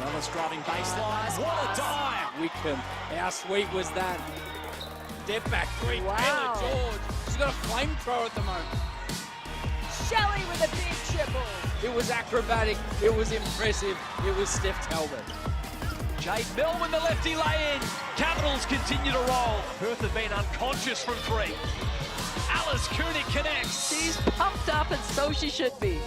Ellis driving baseline. What a dive! Wickham, how sweet was that? Step back three. Wow. Taylor George. She's got a flamethrower at the moment. Shelley with a big triple. It was acrobatic, it was impressive, it was Steph Talbot. Jade Melvin, the lefty lay-in. Capitals continue to roll. Perth have been unconscious from three. Alice Cooney connects. She's pumped up, and so she should be.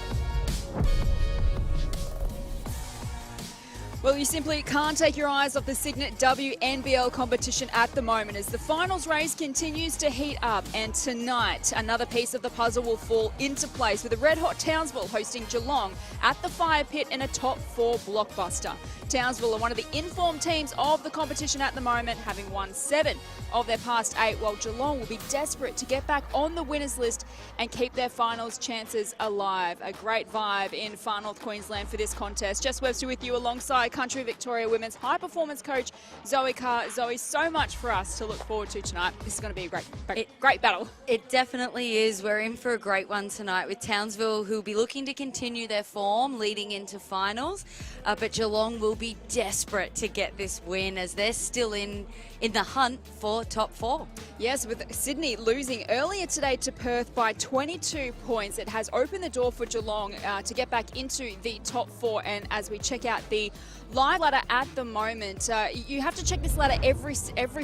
Well, you simply can't take your eyes off the Signet WNBL competition at the moment as the finals race continues to heat up. And tonight, another piece of the puzzle will fall into place with the red-hot Townsville hosting Geelong at the Fire Pit in a top 4 blockbuster. Townsville are one of the informed teams of the competition at the moment, having won 7 of their past 8, while Geelong will be desperate to get back on the winners list and keep their finals chances alive. A great vibe in Far North Queensland for this contest. Jess Webster with you alongside Country Victoria Women's High Performance Coach Zoe Carr. Zoe, so much for us to look forward to tonight. This is going to be a great battle. It definitely is. We're in for a great one tonight with Townsville, who will be looking to continue their form leading into finals. But Geelong will be desperate to get this win as they're still in the hunt for top 4. Yes, with Sydney losing earlier today to Perth by 22 points, it has opened the door for Geelong to get back into the top 4. And as we check out the live ladder at the moment, you have to check this ladder every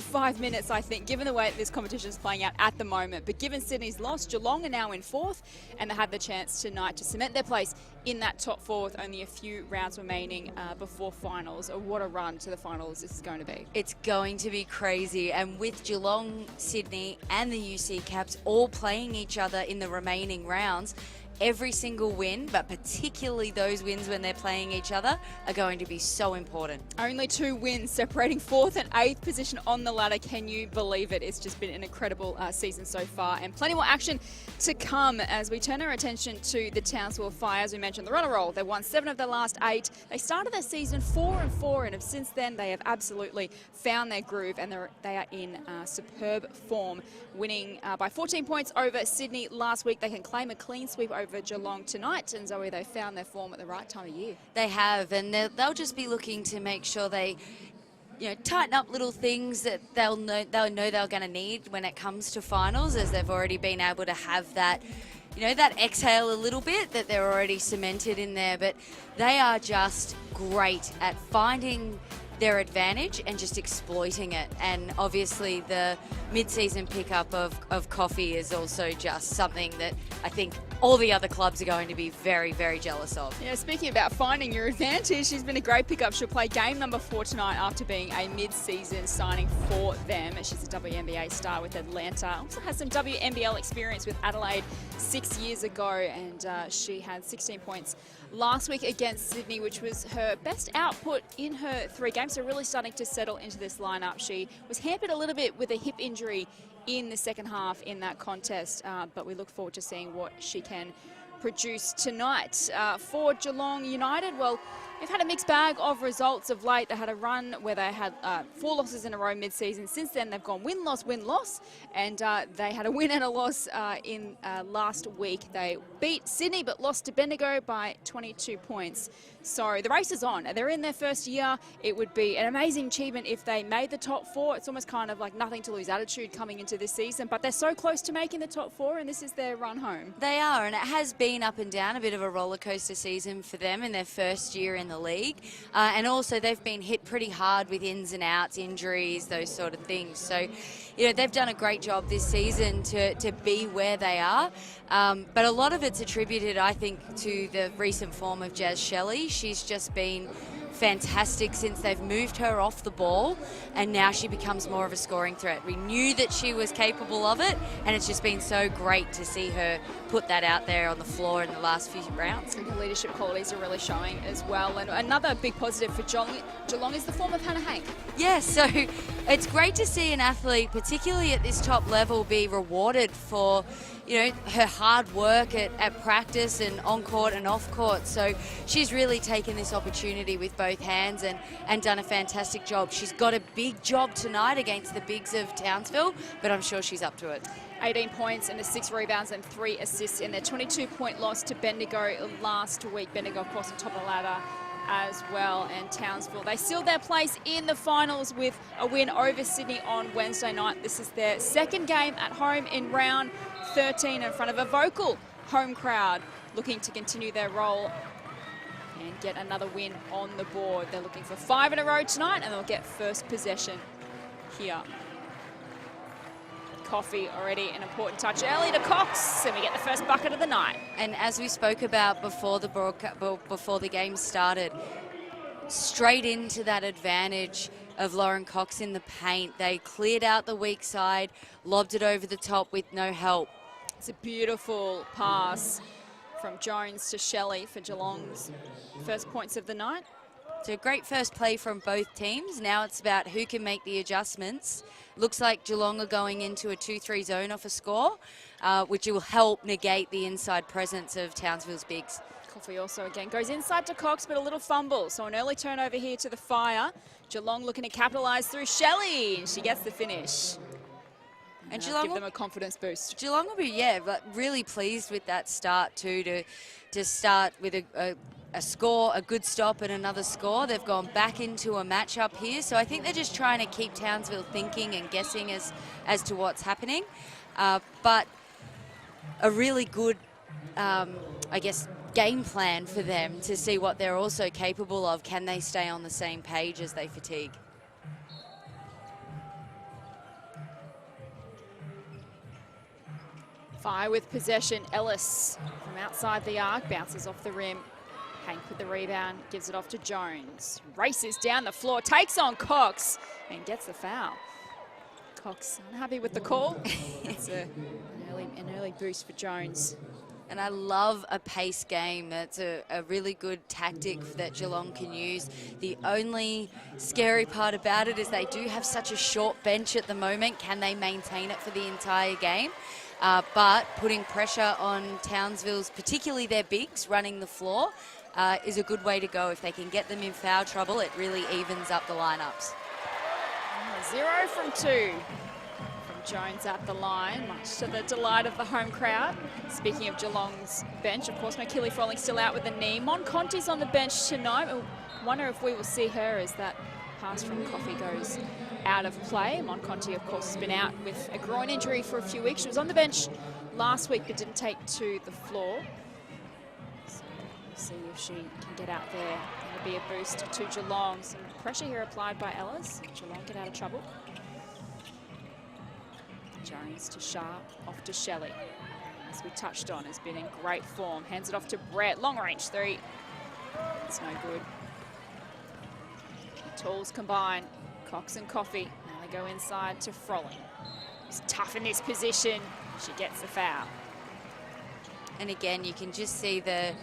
5 minutes, I think, given the way this competition is playing out at the moment. But given Sydney's loss, Geelong are now in 4th, and they have the chance tonight to cement their place in that top 4 with only a few rounds remaining before finals. What a run to the finals this is going to be. It's going to be crazy, and with Geelong, Sydney and the UC Caps all playing each other in the remaining rounds, every single win, but particularly those wins when they're playing each other, are going to be so important. Only 2 wins separating 4th and 8th position on the ladder. Can you believe it? It's just been an incredible season so far, and plenty more action to come as we turn our attention to the Townsville Fire. As we mentioned, they're on a roll. They've won 7 of their last 8. They started their season 4-4, and since then they have absolutely found their groove, and they are in superb form, winning by 14 points over Sydney last week. They can claim a clean sweep over Geelong tonight, and Zoe, they found their form at the right time of year. They have, and they'll just be looking to make sure they tighten up little things that they'll know they're going to need when it comes to finals, as they've already been able to have that that exhale a little bit, that they're already cemented in there. But they are just great at finding their advantage and just exploiting it. And obviously the mid-season pickup of Coffee is also just something that I think all the other clubs are going to be very, very jealous of. Yeah, speaking about finding your advantage, she's been a great pickup. She'll play game number 4 tonight after being a mid-season signing for them. She's a WNBA star with Atlanta. Also has some WNBL experience with Adelaide 6 years ago, and she had 16 points last week against Sydney, which was her best output in her 3 games. So really starting to settle into this lineup. She was hampered a little bit with a hip injury in the second half in that contest, but we look forward to seeing what she can produce tonight. For Geelong United, well, they've had a mixed bag of results of late. They had a run where they had 4 losses in a row mid-season. Since then, they've gone win-loss, win-loss, and they had a win and a loss in last week. They beat Sydney but lost to Bendigo by 22 points. So the race is on. They're in their first year. It would be an amazing achievement if they made the top 4. It's almost kind of like nothing to lose attitude coming into this season, but they're so close to making the top 4, and this is their run home. They are, and it has been up and down, a bit of a roller coaster season for them in their first year in the league. And also they've been hit pretty hard with ins and outs, injuries, those sort of things. So, they've done a great job this season to be where they are. But a lot of it's attributed, I think, to the recent form of Jazz Shelley. She's just been fantastic since they've moved her off the ball, and now she becomes more of a scoring threat. We knew that she was capable of it, and it's just been so great to see her put that out there on the floor in the last few rounds. And her leadership qualities are really showing as well. And another big positive for Geelong is the form of Hannah Hank. Yes, so it's great to see an athlete, particularly at this top level, be rewarded for her hard work at practice and on court and off court. So she's really taken this opportunity with both hands and done a fantastic job. She's got a big job tonight against the bigs of Townsville, but I'm sure she's up to it. 18 points and 6 rebounds and 3 assists in their 22-point loss to Bendigo last week. Bendigo, of course, on top of the ladder as well, and Townsville. They sealed their place in the finals with a win over Sydney on Wednesday night. This is their second game at home in round 13 in front of a vocal home crowd, looking to continue their role and get another win on the board. They're looking for 5 in a row tonight, and they'll get first possession here. Coffee already an important touch early to Cox, and we get the first bucket of the night. And as we spoke about before the game started, straight into that advantage of Lauren Cox in the paint. They cleared out the weak side, lobbed it over the top with no help. It's a beautiful pass from Jones to Shelley for Geelong's first points of the night. So great first play from both teams. Now it's about who can make the adjustments. Looks like Geelong are going into a 2-3 zone off a score, which will help negate the inside presence of Townsville's bigs. Coffee also again goes inside to Cox, but a little fumble. So an early turnover here to the Fire. Geelong looking to capitalise through Shelley, and she gets the finish. And Geelong give them a confidence boost. Geelong will be, really pleased with that start too, to start with a score, a good stop and another score. They've gone back into a matchup here. So I think they're just trying to keep Townsville thinking and guessing as to what's happening. But a really good, game plan for them to see what they're also capable of. Can they stay on the same page as they fatigue? Fire with possession. Ellis from outside the arc, bounces off the rim. Hank with the rebound, gives it off to Jones. Races down the floor, takes on Cox, and gets the foul. Cox unhappy with the call. It's an early boost for Jones. And I love a pace game. That's a really good tactic that Geelong can use. The only scary part about it is they do have such a short bench at the moment. Can they maintain it for the entire game? But putting pressure on Townsville's, particularly their bigs, running the floor, is a good way to go. If they can get them in foul trouble, it really evens up the lineups. 0 from 2 from Jones at the line, much to the delight of the home crowd. Speaking of Geelong's bench, of course, McKilly Frolling still out with a knee. Monconti's on the bench tonight. I wonder if we will see her as that pass from Coffee goes out of play. Monconti, of course, has been out with a groin injury for a few weeks. She was on the bench last week but didn't take to the floor. So we'll see if she can get out there. That'll be a boost to Geelong. Some pressure here applied by Ellis. Geelong get out of trouble. Jones to Sharp, off to Shelley. As we touched on, has been in great form. Hands it off to Brett. Long range 3. It's no good. Tools combine. Cox and Coffee. Now they go inside to Frolling. She's tough in this position. She gets the foul. And again, you can just see the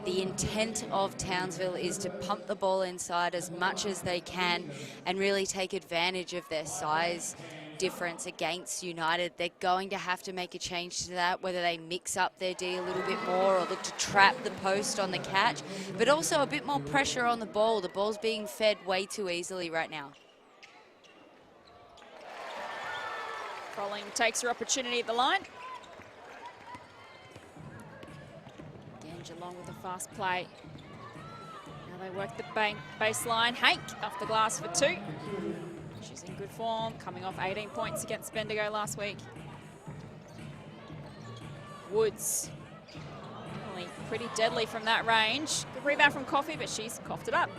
intent of Townsville is to pump the ball inside as much as they can and really take advantage of their size difference against United. They're going to have to make a change to that, whether they mix up their D a little bit more or look to trap the post on the catch, but also a bit more pressure on the ball. The ball's being fed way too easily right now. Frolling takes her opportunity at the line. Again, Geelong with a fast play. Now they work the baseline. Hank off the glass for 2. She's in good form, coming off 18 points against Bendigo last week. Woods, really pretty deadly from that range. Good rebound from Coffee, but she's coughed it up.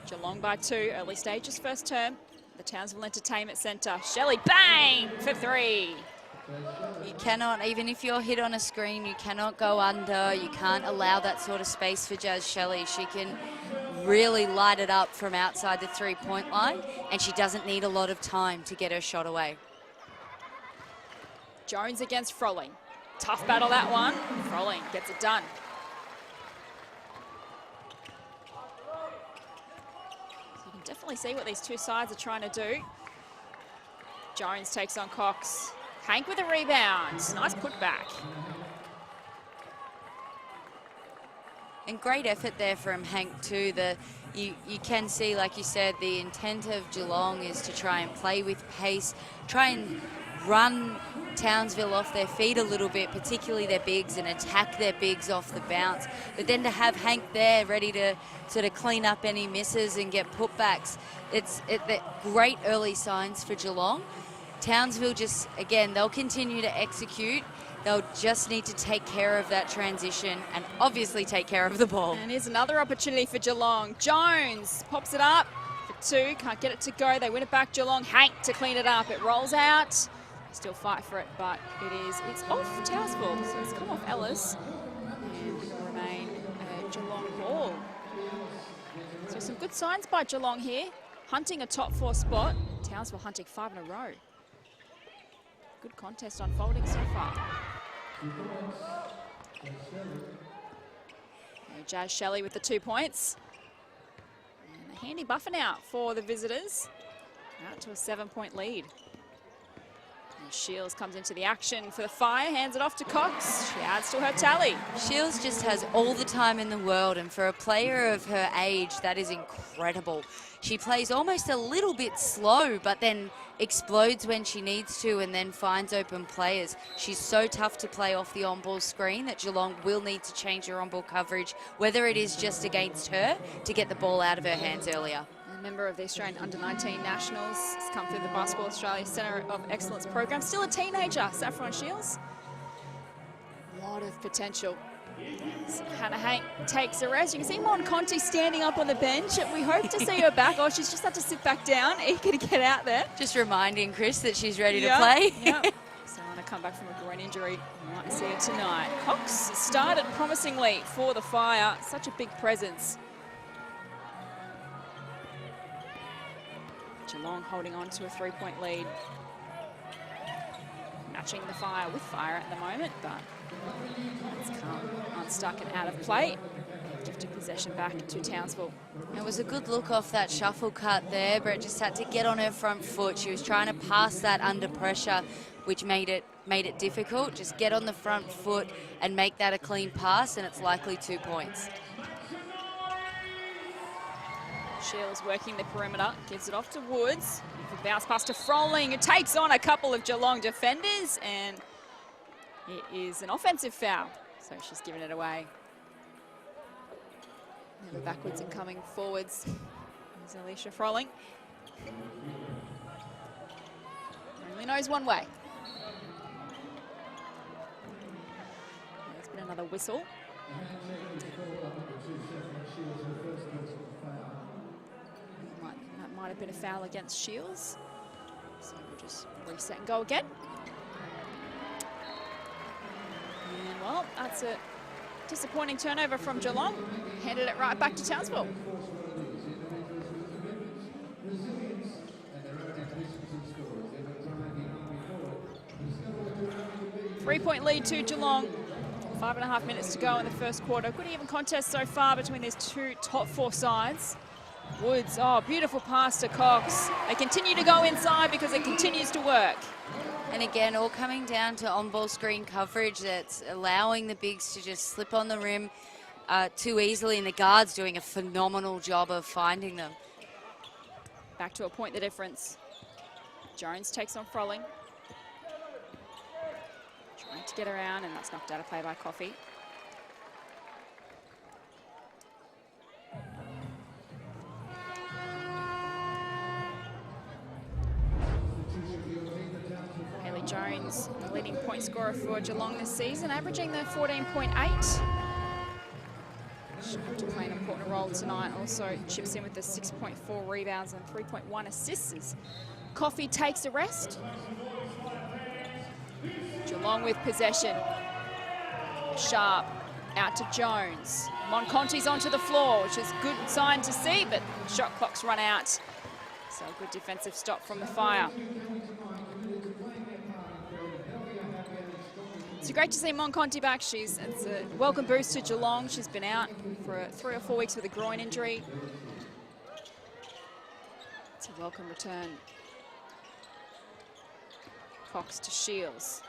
Geelong by 2, early stages, first term. The Townsville Entertainment Centre. Shelley, bang, for 3. You cannot, even if you're hit on a screen, you cannot go under. You can't allow that sort of space for Jazz Shelley. She can really light it up from outside the 3-point line, and she doesn't need a lot of time to get her shot away. Jones against Frolling. Tough battle, that one. Frolling gets it done. So you can definitely see what these two sides are trying to do. Jones takes on Cox. Hank with a rebound. Nice putback. And great effort there from Hank too. You can see, like you said, the intent of Geelong is to try and play with pace, try and run Townsville off their feet a little bit, particularly their bigs, and attack their bigs off the bounce. But then to have Hank there ready to sort of clean up any misses and get putbacks, they're great early signs for Geelong. Townsville just, again, they'll continue to execute. They'll just need to take care of that transition and obviously take care of the ball. And here's another opportunity for Geelong. Jones pops it up for 2, can't get it to go. They win it back, Geelong. Hank to clean it up. It rolls out. Still fight for it, but it's off Townsville. So it's come off Ellis and will remain a Geelong ball. So some good signs by Geelong here. Hunting a top 4 spot. Townsville hunting 5 in a row. Good contest unfolding so far. Jazz Shelley with the 2 points. And a handy buffer now for the visitors. Out to a 7-point lead. And Shields comes into the action for the Fire, hands it off to Cox. She adds to her tally. Shields just has all the time in the world, and for a player of her age, that is incredible. She plays almost a little bit slow, but then explodes when she needs to and then finds open players. She's so tough to play off the on-ball screen that Geelong will need to change her on-ball coverage, whether it is just against her to get the ball out of her hands earlier. A member of the Australian Under-19 Nationals has come through the Basketball Australia Centre of Excellence program. Still a teenager, Saffron Shields. A lot of potential. So Hannah Hank takes a rest. You can see Mon Conti standing up on the bench. We hope to see her back. Oh, she's just had to sit back down, eager to get out there. Just reminding Chris that she's ready to play. Yep. So on a comeback from a groin injury. Might see her tonight. Cox started promisingly for the Fire. Such a big presence. Geelong holding on to a 3-point lead. Matching the Fire with Fire at the moment, but it's come unstuck and out of play. Gifted possession back to Townsville. It was a good look off that shuffle cut there. Brett just had to get on her front foot. She was trying to pass that under pressure, which made it difficult. Just get on the front foot and make that a clean pass, and it's likely 2 points. Shields working the perimeter, gives it off to Woods. Bounce pass to Froling, who takes on a couple of Geelong defenders, and it is an offensive foul. So she's given it away. Never backwards and coming forwards. There's Alicia Froling. Only knows one way. There's been another whistle. That might have been a foul against Shields. So we'll just reset and go again. And well, that's a disappointing turnover from Geelong. Handed it right back to Townsville. Three-point lead to Geelong. 5.5 minutes to go in the first quarter. Good even contest so far between these 2 top 4 sides. Woods, oh, beautiful pass to Cox. They continue to go inside because it continues to work. And again, all coming down to on-ball screen coverage that's allowing the bigs to just slip on the rim too easily, and the guards doing a phenomenal job of finding them. Back to a point the difference. Jones takes on Froling. Trying to get around, and that's knocked out of play by Coffey. Jones, the leading point scorer for Geelong this season, averaging the 14.8. She'll have to play an important role tonight. Also chips in with the 6.4 rebounds and 3.1 assists as Coffey takes a rest. Geelong with possession. Sharp out to Jones. Monconti's onto the floor, which is a good sign to see, but shot clock's run out. So a good defensive stop from the Fire. It's great to see Monconti back. It's a welcome boost to Geelong. She's been out for 3 or 4 weeks with a groin injury. It's a welcome return. Cox to Shields.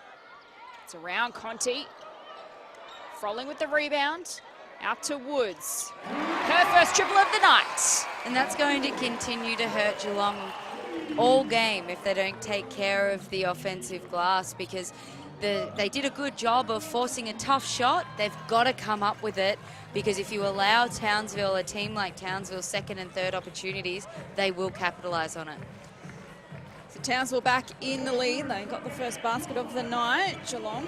It's around Conti. Froling with the rebound. Out to Woods. Her first triple of the night. And that's going to continue to hurt Geelong. all game if they don't take care of the offensive glass, because they did a good job of forcing a tough shot. They've got to come up with it, because if you allow Townsville, a team like Townsville, second and third opportunities, they will capitalise on it. So Townsville back in the lead. They got the first basket of the night. Geelong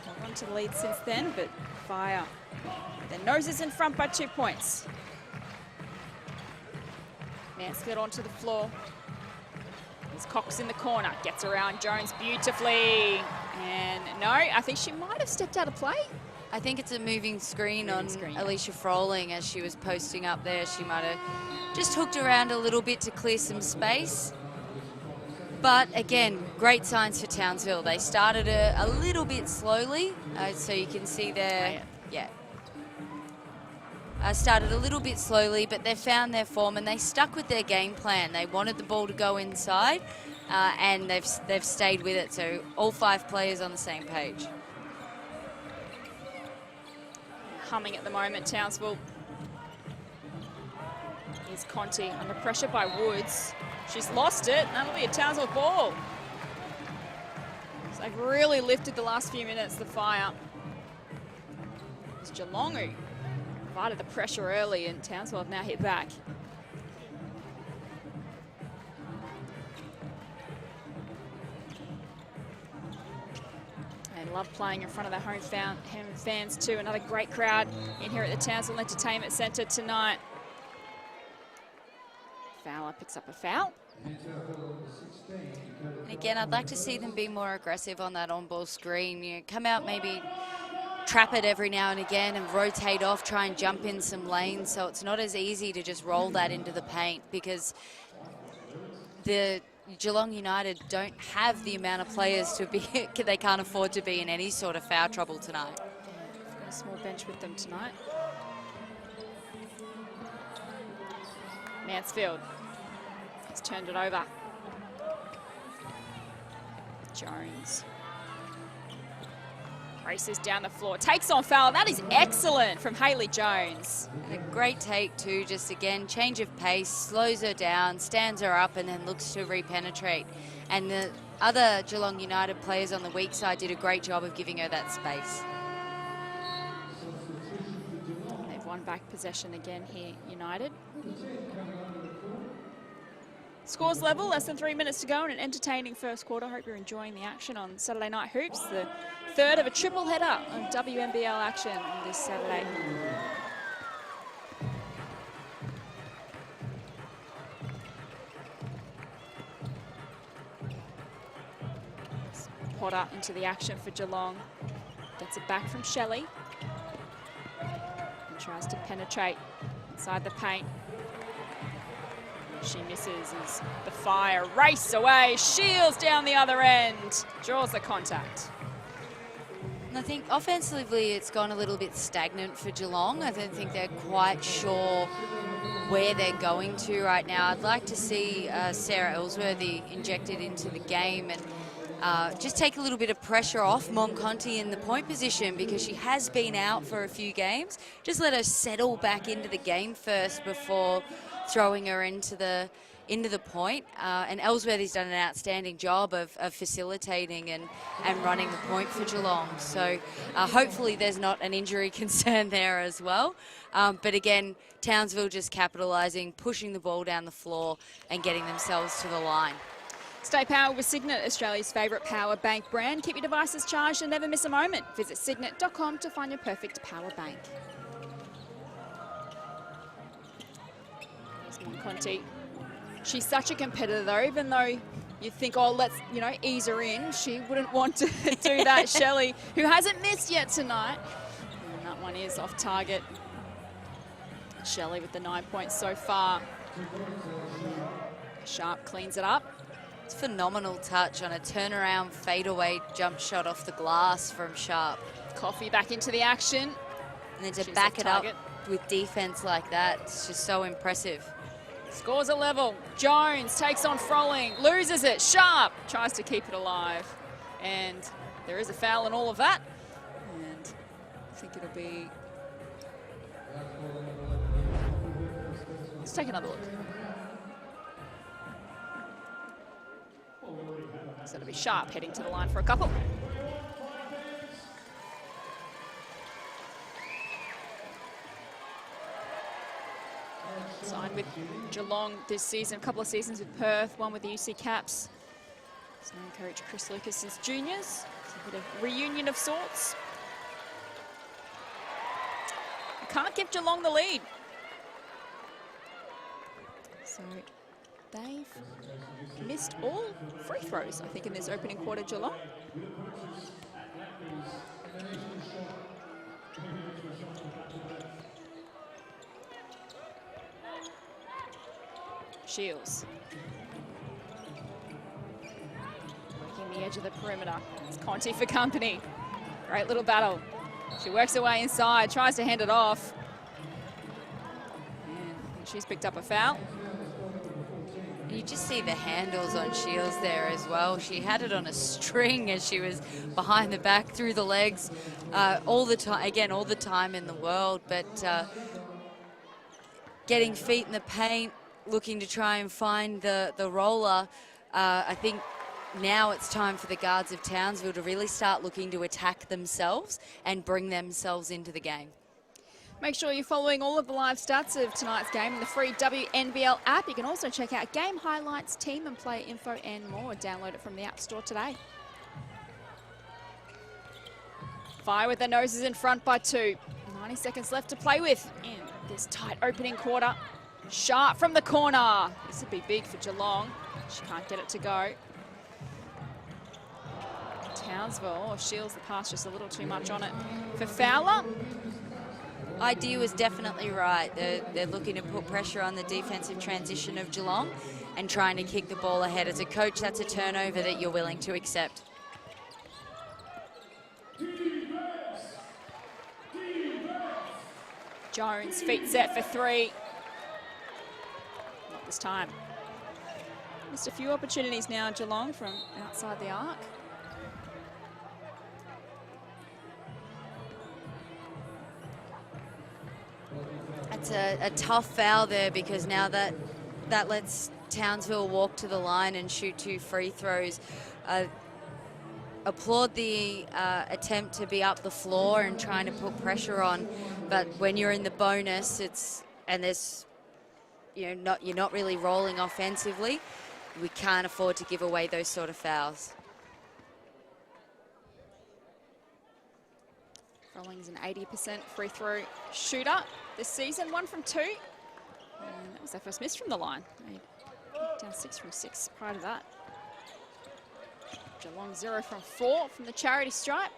held on to the lead since then, but Fire, their noses in front by 2 points. Mansfield onto the floor. There's Cox in the corner, gets around Jones beautifully. And no, I think she might have stepped out of play. I think it's a moving screen on Alicia Froling as she was posting up there. She might have just hooked around a little bit to clear some space. But again, great signs for Townsville. They started a little bit slowly, so you can see there, started a little bit slowly, but they found their form and they stuck with their game plan. They wanted the ball to go inside, and they've stayed with it. So all 5 players on the same page. Humming at the moment, Townsville. Here's Conti under pressure by Woods. She's lost it. That'll be a Townsville ball. So they've really lifted the last few minutes, the Fire. It's Geelong who provided the pressure early, and Townsville have now hit back. They love playing in front of their home fans too. Another great crowd in here at the Townsville Entertainment Centre tonight. Fowler picks up a foul. And again, I'd like to see them be more aggressive on that on-ball screen. You know, come out, maybe trap it every now and again and rotate off, try and jump in some lanes, so it's not as easy to just roll that into the paint, because the Geelong United don't have the amount of players to be, they can't afford to be in any sort of foul trouble tonight. We've got a small bench with them tonight. Mansfield has turned it over. Jones races down the floor, takes on foul. That is excellent from Hayley Jones. And a great take too, just again, change of pace, slows her down, stands her up, and then looks to repenetrate. And the other Geelong United players on the weak side did a great job of giving her that space. They've won back possession again here, United. Scores level, less than 3 minutes to go in an entertaining first quarter. Hope you're enjoying the action on Saturday Night Hoops, the third of a triple header of WNBL action on this Saturday. Potter into the action for Geelong. Gets it back from Shelley. And tries to penetrate inside the paint. She misses as the Fire race away, Shields down the other end, draws the contact. And I think offensively it's gone a little bit stagnant for Geelong. I don't think they're quite sure where they're going to right now. I'd like to see Sarah Ellsworthy injected into the game and just take a little bit of pressure off Monconti in the point position, because she has been out for a few games. Just let her settle back into the game first before throwing her into the point. And Ellsworthy's done an outstanding job of facilitating and running the point for Geelong. So hopefully there's not an injury concern there as well. But again, Townsville just capitalising, pushing the ball down the floor and getting themselves to the line. Stay powered with Signet, Australia's favourite power bank brand. Keep your devices charged and never miss a moment. Visit signet.com to find your perfect power bank. There's Monconti. She's such a competitor though, even though you think, oh, let's, ease her in. She wouldn't want to do that. Shelley, who hasn't missed yet tonight. And that one is off target. Shelley with the 9 points so far. Sharp cleans it up. It's a phenomenal touch on a turnaround fadeaway jump shot off the glass from Sharp. Coffey back into the action. And then to back it up with defense like that, it's just so impressive. Scores a level. Jones takes on Froling, loses it. Sharp tries to keep it alive. And there is a foul in all of that. And I think it'll be... Let's take another look. Sharp heading to the line for a couple. Signed with Geelong this season, a couple of seasons with Perth, one with the UC Caps. He's known coach Chris Lucas since juniors. It's a bit of reunion of sorts. You can't give Geelong the lead. So they've missed all free throws, I think, in this opening quarter, Geelong. Shields. Working the edge of the perimeter. It's Conti for company. Great little battle. She works her way inside, tries to hand it off. And she's picked up a foul. You just see the handles on Shields there as well. She had it on a string as she was behind the back, through the legs, all the time. Again, all the time in the world, but getting feet in the paint, looking to try and find the roller. I think now it's time for the guards of Townsville to really start looking to attack themselves and bring themselves into the game. Make sure you're following all of the live stats of tonight's game in the free WNBL app. You can also check out game highlights, team and player info and more. Download it from the App Store today. Fire with their noses in front by 2. 90 seconds left to play with in this tight opening quarter. Sharp from the corner. This would be big for Geelong. She can't get it to go. Townsville, Shields the pass just a little too much on it for Fowler. Idea was definitely right. They're looking to put pressure on the defensive transition of Geelong and trying to kick the ball ahead. As a coach, that's a turnover that you're willing to accept. Jones, feet set for 3. Not this time. Missed a few opportunities now, Geelong, from outside the arc. It's a tough foul there, because now that lets Townsville walk to the line and shoot 2 free throws. Applaud the attempt to be up the floor and trying to put pressure on, but when you're in the bonus, you're not really rolling offensively. We can't afford to give away those sort of fouls. Rolling's an 80% free throw shooter this season, 1 from 2. And that was their first miss from the line. Down 6 from 6 prior to that. Geelong 0 from 4 from the charity stripe.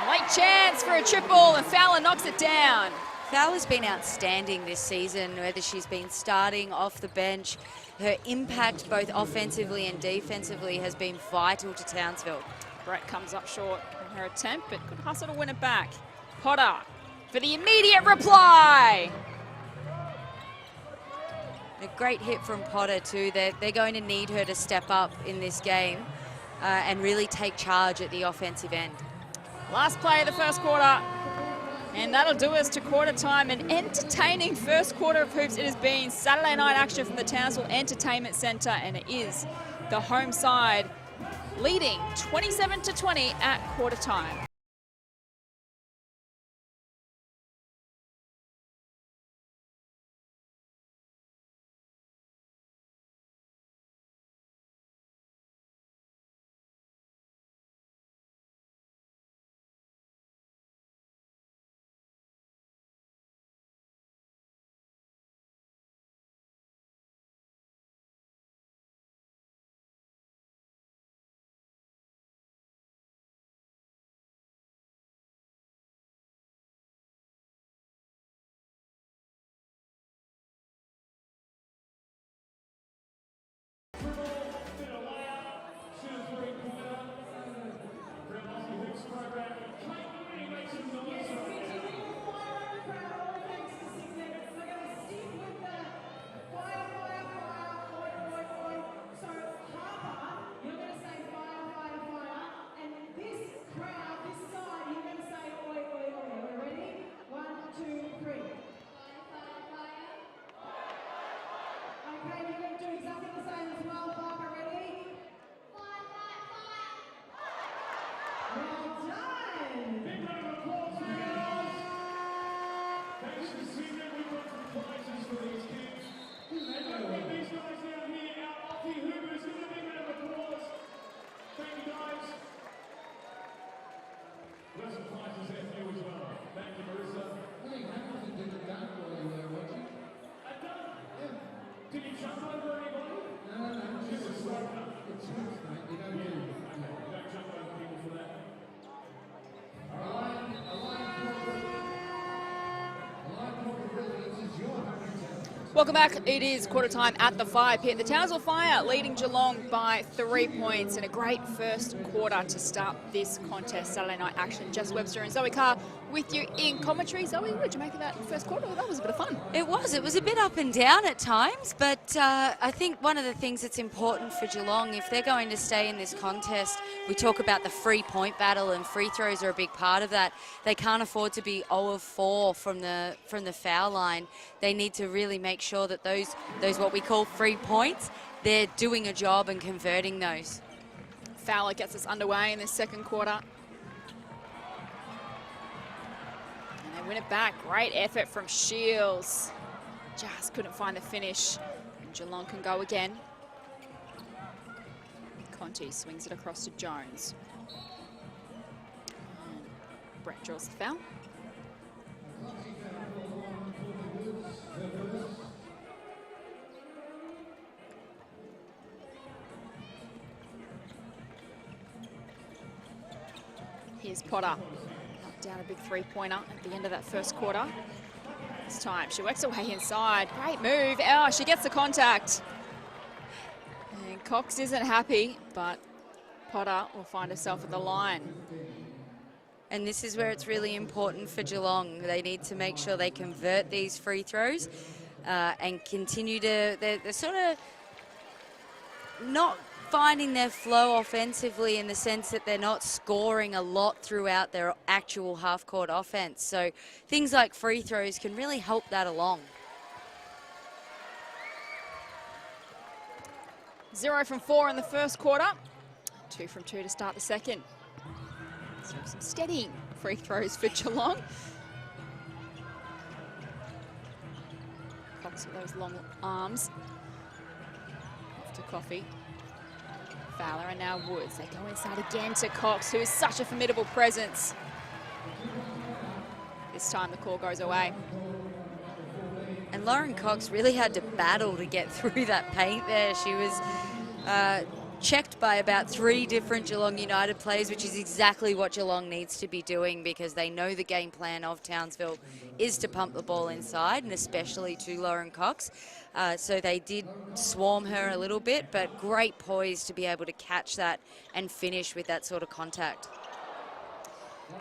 Late chance for a triple, and Fowler knocks it down. Fowler's been outstanding this season, whether she's been starting off the bench. Her impact both offensively and defensively has been vital to Townsville. Brett comes up short in her attempt, but good hustle to win it back. Potter for the immediate reply. A great hit from Potter too. They're going to need her to step up in this game and really take charge at the offensive end. Last play of the first quarter. And that'll do us to quarter time. An entertaining first quarter of hoops it has been. Saturday night action from the Townsville Entertainment Centre, and it is the home side leading 27-20 at quarter time. Welcome back. It is quarter time at the 5 here. The Townsville Fire leading Geelong by 3 points in a great first quarter to start this contest. Saturday night action. Jess Webster and Zoe Carr with you in commentary. Zoe, what did you make of that first quarter? That was a bit of fun. It was a bit up and down at times, but I think one of the things that's important for Geelong, if they're going to stay in this contest, we talk about the free point battle, and free throws are a big part of that. They can't afford to be 0 of 4 from the foul line. They need to really make sure that those what we call free points, they're doing a job and converting those. Fowler gets us underway in this second quarter. And they win it back. Great effort from Shields. Just couldn't find the finish. And Geelong can go again. Conti swings it across to Jones. And Brett draws the foul. Here's Potter. Knocked down a big three-pointer at the end of that first quarter. This time she works her way inside. Great move. Oh, she gets the contact. And Cox isn't happy, but Potter will find herself at the line. And this is where it's really important for Geelong. They need to make sure they convert these free throws and continue to, they're sort of not finding their flow offensively in the sense that they're not scoring a lot throughout their actual half-court offense. So things like free throws can really help that along. 0 from 4 in the first quarter. 2 from 2 to start the second. So some steady free throws for Geelong. Cox with those long arms. Off to Coffey. Fowler and now Woods. They go inside again to Cox, who is such a formidable presence. This time the call goes away. And Lauren Cox really had to battle to get through that paint there. She was checked by about 3 different Geelong United players, which is exactly what Geelong needs to be doing, because they know the game plan of Townsville is to pump the ball inside, and especially to Lauren Cox. So they did swarm her a little bit, but great poise to be able to catch that and finish with that sort of contact.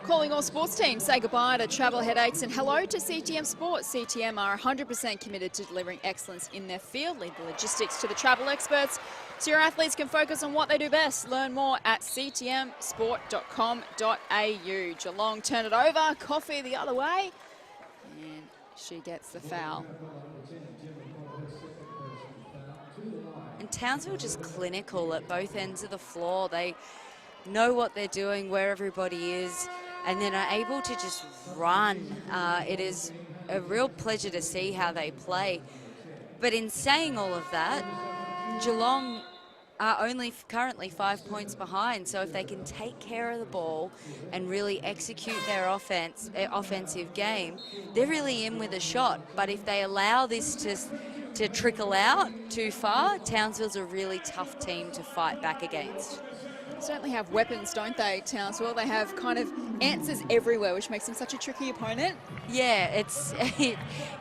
Calling all sports teams, say goodbye to travel headaches and hello to CTM Sports. CTM are 100% committed to delivering excellence in their field. Leave the logistics to the travel experts so your athletes can focus on what they do best. Learn more at ctmsport.com.au. Geelong turn it over, Coffey the other way, and she gets the foul. And Townsville just clinical at both ends of the floor. They know what they're doing, where everybody is, and then are able to just run. It is a real pleasure to see how they play. But in saying all of that, Geelong are only currently 5 points behind. So if they can take care of the ball and really execute their offensive game, they're really in with a shot. But if they allow this to trickle out too far, Townsville's a really tough team to fight back against. Certainly have weapons, don't they, Townsville? They have kind of answers everywhere, which makes them such a tricky opponent. Yeah, it's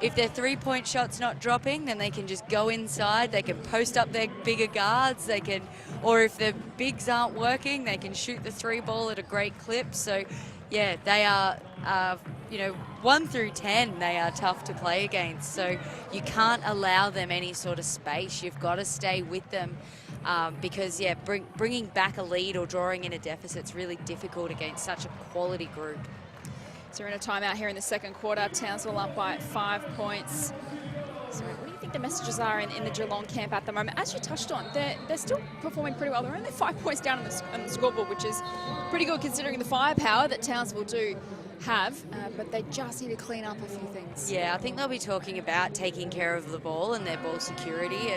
if their three-point shot's not dropping, then they can just go inside. They can post up their bigger guards. They can, or if their bigs aren't working, they can shoot the 3 ball at a great clip. So, yeah, they are, 1 through 10, they are tough to play against. So you can't allow them any sort of space. You've got to stay with them. Because, yeah, bringing back a lead or drawing in a deficit is really difficult against such a quality group. So we're in a timeout here in the second quarter. Townsville up by 5 points. So what do you think the messages are in the Geelong camp at the moment? As you touched on, they're still performing pretty well. They're only 5 points down on the scoreboard, which is pretty good considering the firepower that Townsville do have, but they just need to clean up a few things. Yeah, I think they'll be talking about taking care of the ball and their ball security,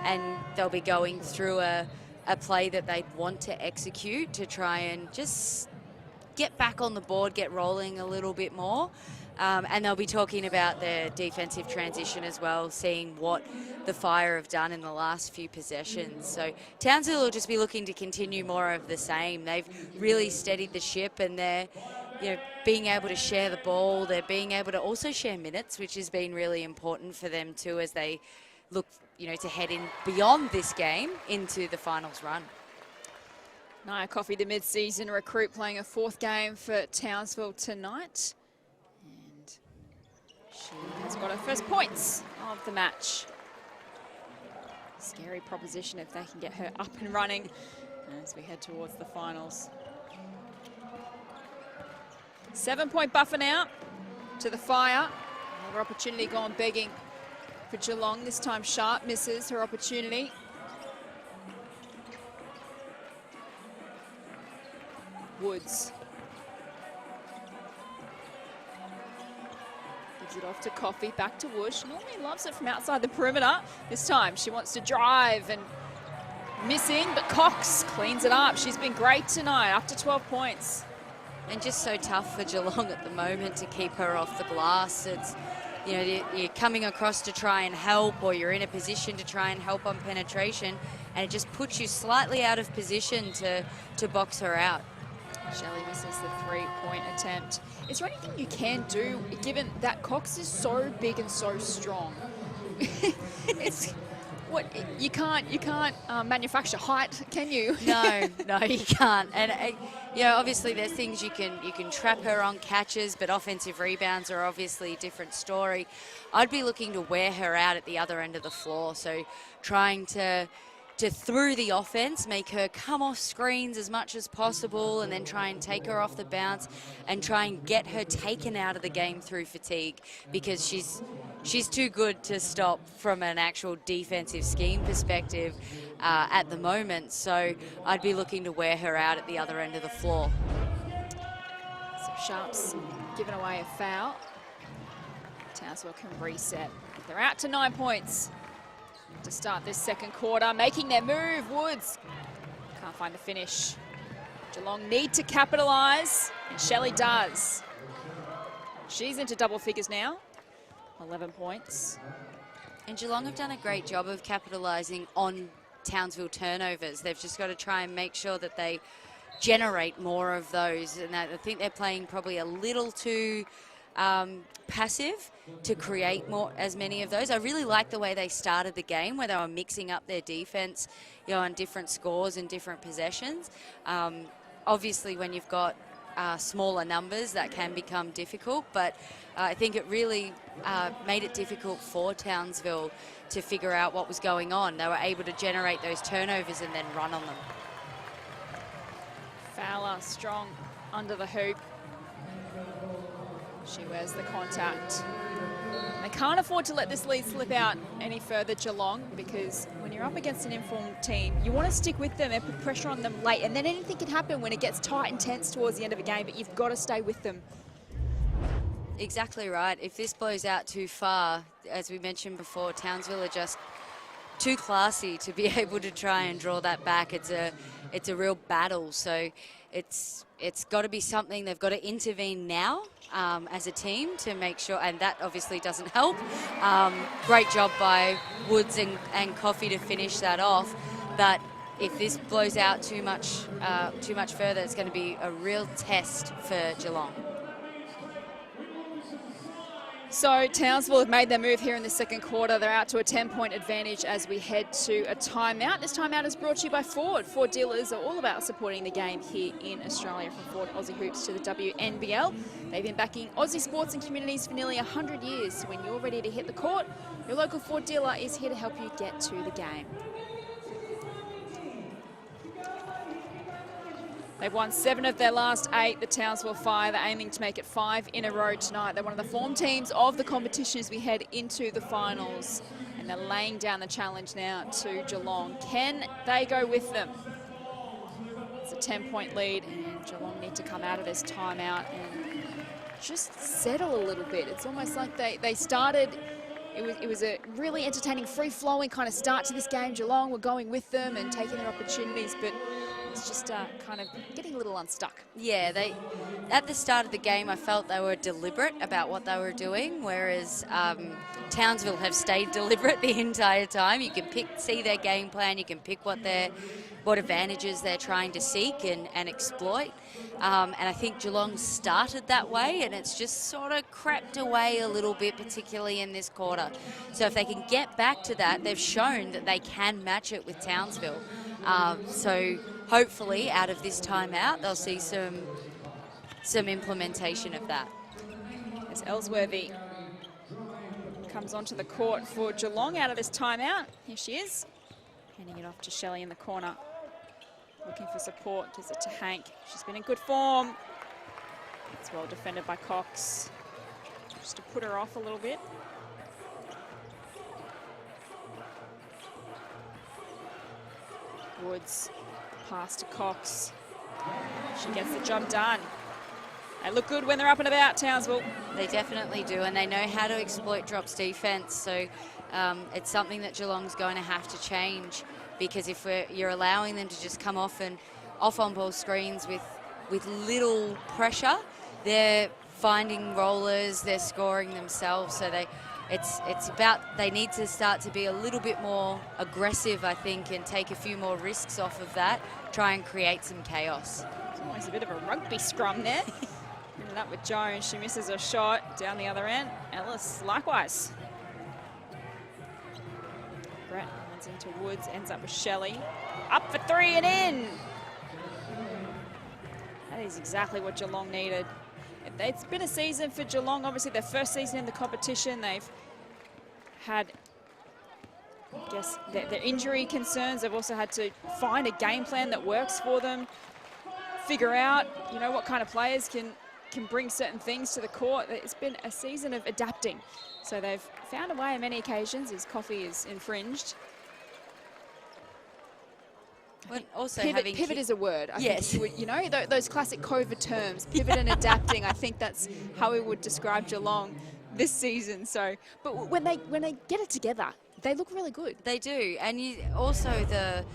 and they'll be going through a play that they'd want to execute to try and just get back on the board, get rolling a little bit more. And they'll be talking about their defensive transition as well, seeing what the Fire have done in the last few possessions. So Townsville will just be looking to continue more of the same. They've really steadied the ship, and they're being able to share the ball. They're being able to also share minutes, which has been really important for them too as they look, to head in beyond this game into the finals run. Nia Coffey, the mid-season recruit, playing a 4th game for Townsville tonight. And she has got her first points of the match. Scary proposition if they can get her up and running as we head towards the finals. 7-point buffer now to the Fire. Another opportunity gone begging for Geelong. This time Sharp misses her opportunity. Woods gives it off to Coffey, back to Wood. She normally loves it from outside the perimeter. This time she wants to drive and missing, but Cox cleans it up. She's been great tonight, up to 12 points. And just so tough for Geelong at the moment to keep her off the glass. It's, you're coming across to try and help, or you're in a position to try and help on penetration, and it just puts you slightly out of position to box her out. Shelley misses the 3-point attempt. Is there anything you can do, given that Cox is so big and so strong? You can't manufacture height, can you? No, you can't. And obviously there's things you can trap her on catches, but offensive rebounds are obviously a different story. I'd be looking to wear her out at the other end of the floor, so trying to through the offense, make her come off screens as much as possible, and then try and take her off the bounce and try and get her taken out of the game through fatigue, because she's too good to stop from an actual defensive scheme perspective at the moment. So I'd be looking to wear her out at the other end of the floor. So Sharp's given away a foul. Townsville can reset. They're out to 9 points to start this second quarter, making their move. Woods can't find the finish. Geelong need to capitalise, and Shelley does. She's into double figures now, 11 points. And Geelong have done a great job of capitalising on Townsville turnovers. They've just got to try and make sure that they generate more of those, and I think they're playing probably a little too passive to create as many of those. I really like the way they started the game, where they were mixing up their defense, on different scores and different possessions. Obviously, when you've got smaller numbers, that can become difficult, but I think it really made it difficult for Townsville to figure out what was going on. They were able to generate those turnovers and then run on them. Fowler strong under the hoop. She wears the contact. They can't afford to let this lead slip out any further, Geelong, because when you're up against an informed team, you want to stick with them and put pressure on them late, and then anything can happen when it gets tight and tense towards the end of a game, but you've got to stay with them. Exactly right. If this blows out too far, as we mentioned before, Townsville are just too classy to be able to try and draw that back. It's a real battle, so it's got to be something they've got to intervene now as a team to make sure, and that obviously doesn't help. Great job by Woods and Coffey to finish that off, but if this blows out too much further, it's going to be a real test for Geelong. So Townsville have made their move here in the second quarter. They're out to a 10-point advantage as we head to a timeout. This timeout is brought to you by Ford. Ford dealers are all about supporting the game here in Australia, from Ford Aussie Hoops to the WNBL. They've been backing Aussie sports and communities for nearly 100 years. So when you're ready to hit the court, your local Ford dealer is here to help you get to the game. They've won 7 of their last 8, the Townsville Fire. They're aiming to make it 5 in a row tonight. They're one of the form teams of the competition as we head into the finals. And they're laying down the challenge now to Geelong. Can they go with them? It's a 10-point lead, and Geelong need to come out of this timeout and just settle a little bit. It's almost like they started. It was a really entertaining, free-flowing kind of start to this game. Geelong were going with them and taking their opportunities, but It's just kind of getting a little unstuck. Yeah, at the start of the game, I felt they were deliberate about what they were doing, whereas Townsville have stayed deliberate the entire time. You can see their game plan, you can pick what advantages they're trying to seek and exploit. And I think Geelong started that way, and it's just sort of crept away a little bit, particularly in this quarter. So if they can get back to that, they've shown that they can match it with Townsville. So hopefully out of this timeout, they'll see some implementation of that. As Ellsworthy comes onto the court for Geelong out of this timeout. Here she is, handing it off to Shelley in the corner. Looking for support, gives it to Hank. She's been in good form. It's well defended by Cox. Just to put her off a little bit. Woods, pass to Cox. She gets the job done. They look good when they're up and about, Townsville. They definitely do, and they know how to exploit drops defense. So it's something that Geelong's going to have to change, because if you're allowing them to just come off on ball screens with little pressure, they're finding rollers, they're scoring themselves. So they need to start to be a little bit more aggressive, I think, and take a few more risks off of that, try and create some chaos. It's almost a bit of a rugby scrum there. Ended up with Jones. She misses a shot down the other end. Ellis likewise. Brett runs into Woods, ends up with Shelley. Up for three and in. That is exactly what Geelong needed. It's been a season for Geelong, obviously their first season in the competition. They've had, I guess, their injury concerns. They've also had to find a game plan that works for them, figure out, what kind of players can bring certain things to the court. It's been a season of adapting. So they've found a way on many occasions. His coffee is infringed. Well, also pivot is a word. I yes. think you would, those classic COVID terms, pivot and adapting. I think that's how we would describe Geelong this season. So, but when they get it together, they look really good. They do, and also the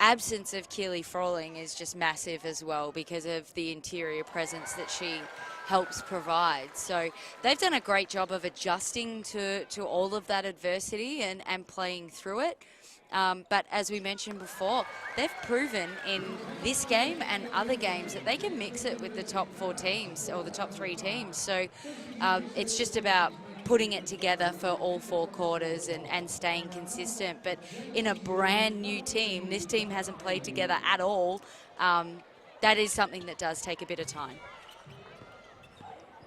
absence of Keely Froling is just massive as well, because of the interior presence that she helps provide. So they've done a great job of adjusting to all of that adversity and playing through it. But as we mentioned before, they've proven in this game and other games that they can mix it with the top 4 teams or the top 3 teams. So it's just about putting it together for all 4 quarters and staying consistent. But in a brand new team, this team hasn't played together at all. That is something that does take a bit of time.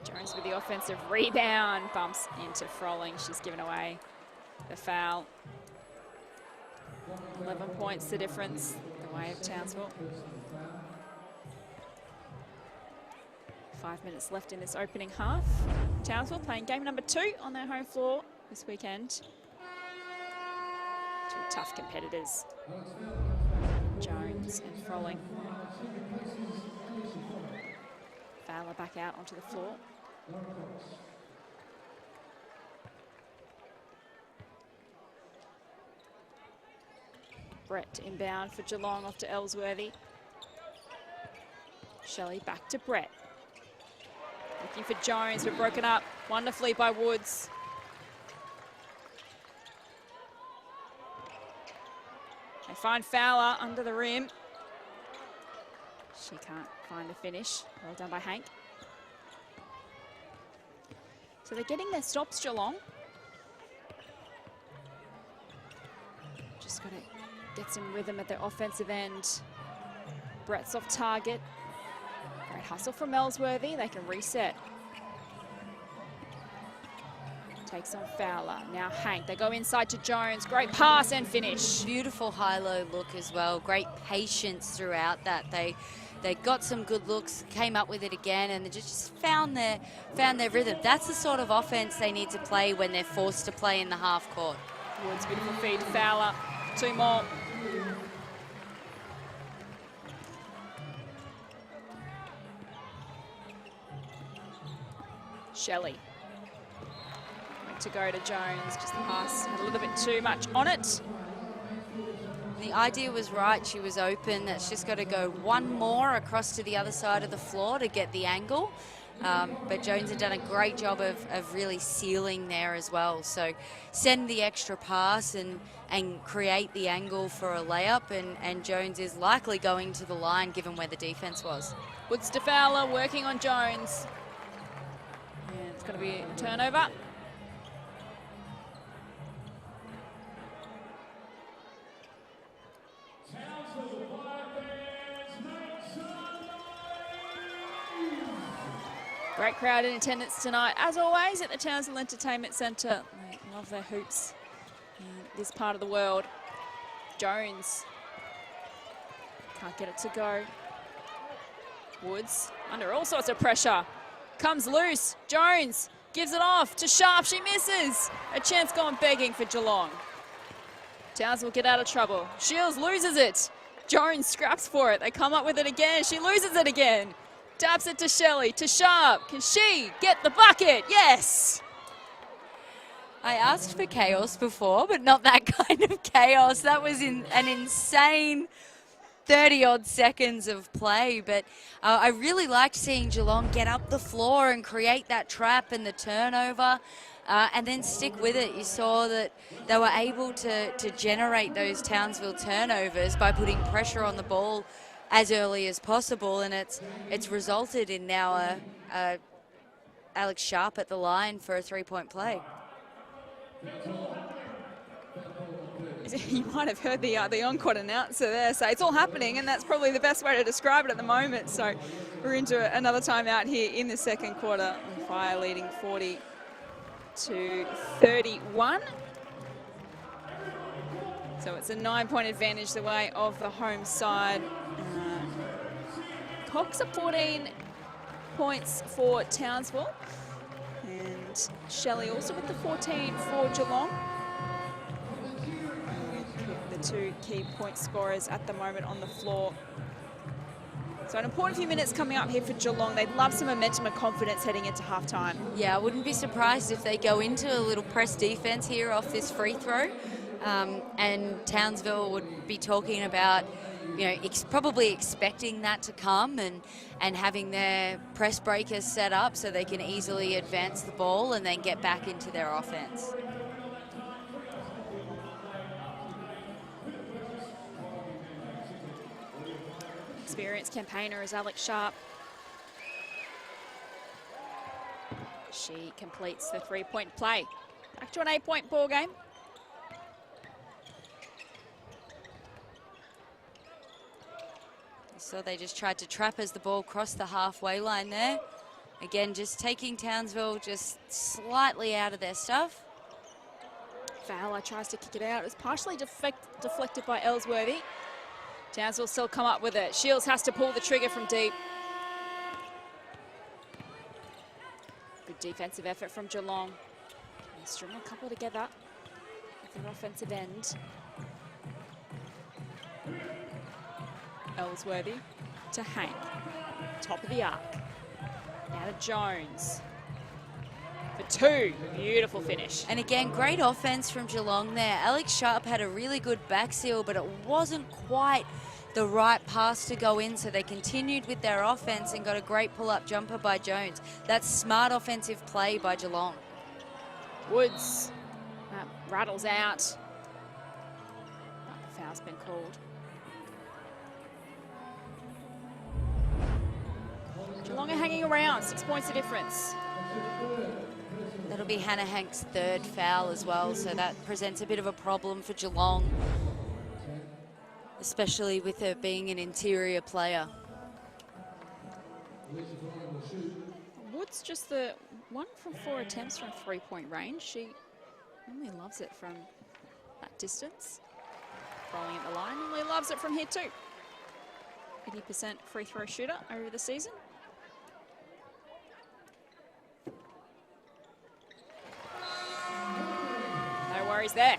Jones with the offensive rebound, bumps into Froling. She's given away the foul. 11 points the difference, the way of Townsville. 5 minutes left in this opening half. Townsville playing game number 2 on their home floor this weekend. 2 tough competitors, Jones and Froling. Fowler back out onto the floor. Brett inbound for Geelong off to Ellsworthy. Shelley back to Brett. Looking for Jones, but broken up wonderfully by Woods. They find Fowler under the rim. She can't find the finish. Well done by Hank. So they're getting their stops, Geelong. Just got to get some rhythm at their offensive end. Brett's off target. Great hustle from Ellsworthy. They can reset. Takes on Fowler. Now Hank. They go inside to Jones. Great pass and finish. Beautiful high-low look as well. Great patience throughout that. They got some good looks, came up with it again, and they just found their rhythm. That's the sort of offense they need to play when they're forced to play in the half court. Woods, beautiful feed. Fowler. 2 more. Shelley. Went to go to Jones. Just the pass had a little bit too much on it. The idea was right. She was open. It's just got to go one more across to the other side of the floor to get the angle. But Jones had done a great job of really sealing there as well. So send the extra pass and create the angle for a layup. And Jones is likely going to the line given where the defense was. Woods to Fowler working on Jones. And it's going to be a turnover. Great crowd in attendance tonight, as always, at the Townsville Entertainment Centre. They love their hoops in this part of the world. Jones can't get it to go. Woods under all sorts of pressure. Comes loose. Jones gives it off to Sharp. She misses. A chance gone begging for Geelong. Townsville get out of trouble. Shields loses it. Jones scraps for it. They come up with it again. She loses it again. Taps it to Shelley, to Sharp. Can she get the bucket? Yes! I asked for chaos before, but not that kind of chaos. That was an insane 30-odd seconds of play. But I really liked seeing Geelong get up the floor and create that trap and the turnover and then stick with it. You saw that they were able to generate those Townsville turnovers by putting pressure on the ball as early as possible, and it's resulted in now Alex Sharp at the line for a three-point play. You might have heard the on-court announcer there say it's all happening, and that's probably the best way to describe it at the moment. So we're into another timeout here in the second quarter. Fire leading 40-31. So it's a 9-point advantage the way of the home side. Cox are 14 points for Townsville. And Shelley also with the 14 for Geelong. The two key point scorers at the moment on the floor. So an important few minutes coming up here for Geelong. They'd love some momentum and confidence heading into halftime. Yeah, I wouldn't be surprised if they go into a little press defense here off this free throw. And Townsville would be talking about, you know, probably expecting that to come and having their press breakers set up so they can easily advance the ball and then get back into their offense. Experienced campaigner is Alex Sharp. She completes the three-point play. Back to an 8-point ball game. So they just tried to trap as the ball crossed the halfway line there. Again, just taking Townsville just slightly out of their stuff. Fowler tries to kick it out. It's partially deflected by Ellsworthy. Townsville still come up with it. Shields has to pull the trigger from deep. Good defensive effort from Geelong. They string a couple together at their offensive end. Ellsworthy to Hank, top of the arc. Now to Jones for two. Beautiful finish. And again, great offense from Geelong there. Alex Sharp had a really good back seal, but it wasn't quite the right pass to go in, so they continued with their offense and got a great pull-up jumper by Jones. That's smart offensive play by Geelong. Woods rattles out. The foul's been called. Geelong are hanging around, 6 points of difference. That'll be Hannah Hank's third foul as well, so that presents a bit of a problem for Geelong, especially with her being an interior player. Woods just the 1 from 4 attempts from three-point range. She really loves it from that distance. Rolling at the line, really loves it from here too. 80% free throw shooter over the season. No worries there.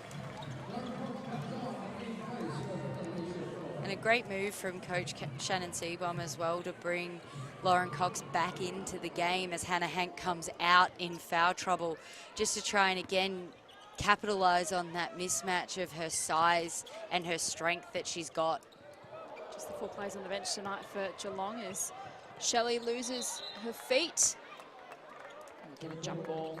And a great move from Coach Shannon Seabohm as well to bring Lauren Cox back into the game as Hannah Hank comes out in foul trouble, just to try and again capitalise on that mismatch of her size and her strength that she's got. Just the 4 players on the bench tonight for Geelong as Shelley loses her feet. And get a jump ball.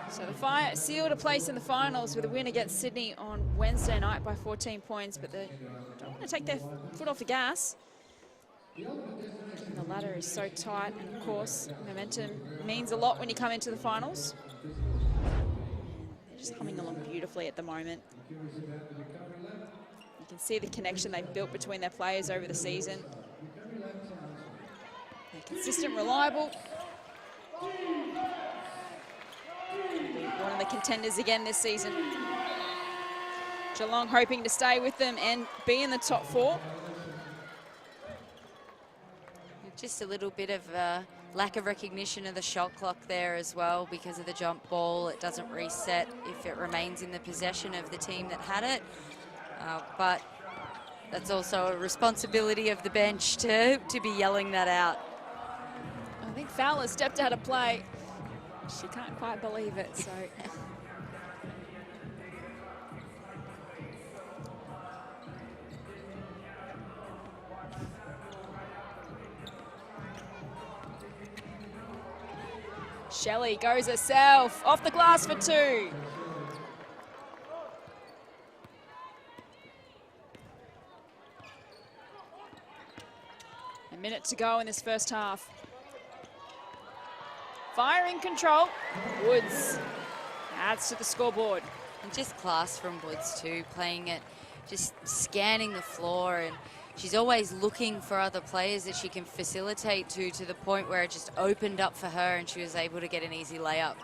So the Fire sealed a place in the finals with a win against Sydney on Wednesday night by 14 points, but they don't want to take their foot off the gas. And the ladder is so tight, and of course, momentum means a lot when you come into the finals. They're just humming along beautifully at the moment. You can see the connection they've built between their players over the season. They're consistent, reliable. One of the contenders again this season. Geelong hoping to stay with them and be in the top 4. Just a little bit of lack of recognition of the shot clock there as well because of the jump ball. It doesn't reset if it remains in the possession of the team that had it. But that's also a responsibility of the bench to be yelling that out. I think Fowler stepped out of play. She can't quite believe it, so. Shelley goes herself, off the glass for 2. A minute to go in this first half. Fire in control. Woods adds to the scoreboard. And just class from Woods too, playing it, just scanning the floor, and she's always looking for other players that she can facilitate to the point where it just opened up for her and she was able to get an easy layup.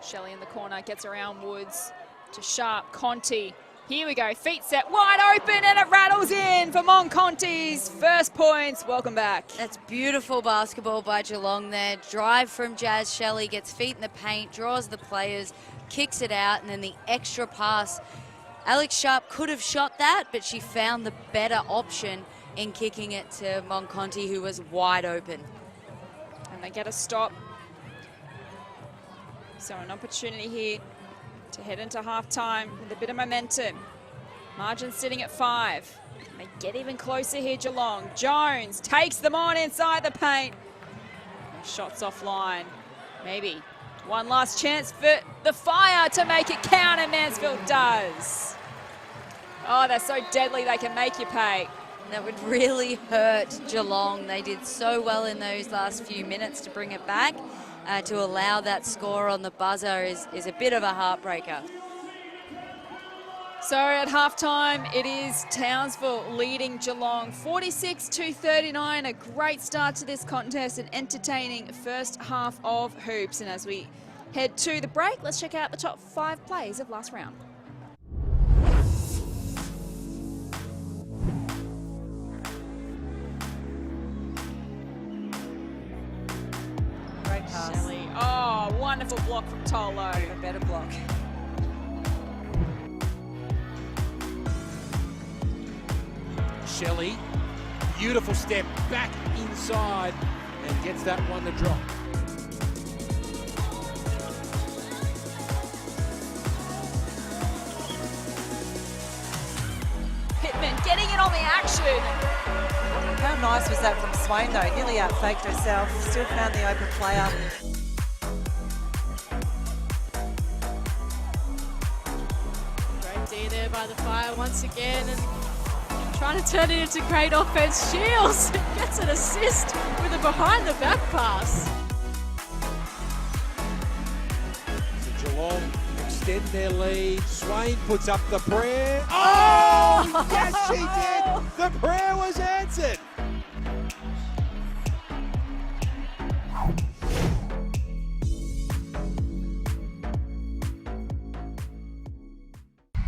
Shelley in the corner, gets around Woods to Sharp, Conti. Here we go, feet set, wide open, and it rattles in for Monconti's first points. Welcome back. That's beautiful basketball by Geelong there. Drive from Jazz Shelley, gets feet in the paint, draws the players, kicks it out, and then the extra pass. Alex Sharp could have shot that, but she found the better option in kicking it to Monconti, who was wide open. And they get a stop. So an opportunity here to head into halftime with a bit of momentum. Margin sitting at 5. Can they get even closer here, Geelong? Jones takes them on inside the paint. Shots offline. Maybe one last chance for the Fire to make it count, and Mansfield does. Oh, they're so deadly they can make you pay. That would really hurt Geelong. They did so well in those last few minutes to bring it back. To allow that score on the buzzer is a bit of a heartbreaker. So at halftime, it is Townsville leading Geelong 46-39. A great start to this contest, an entertaining first half of hoops. And as we head to the break, let's check out the top 5 plays of last round. Shelley. Oh, wonderful block from Tolo. A better block. Shelley, beautiful step back inside and gets that one to drop. Pittman getting in on the action. How nice was that from Swain though? Nearly out-faked herself, still found the open player. Great D there by the Fire once again, and trying to turn it into great offense. Shields gets an assist with a behind-the-back pass. So Geelong extend their lead. Swain puts up the prayer. Oh, yes she did. The prayer was answered.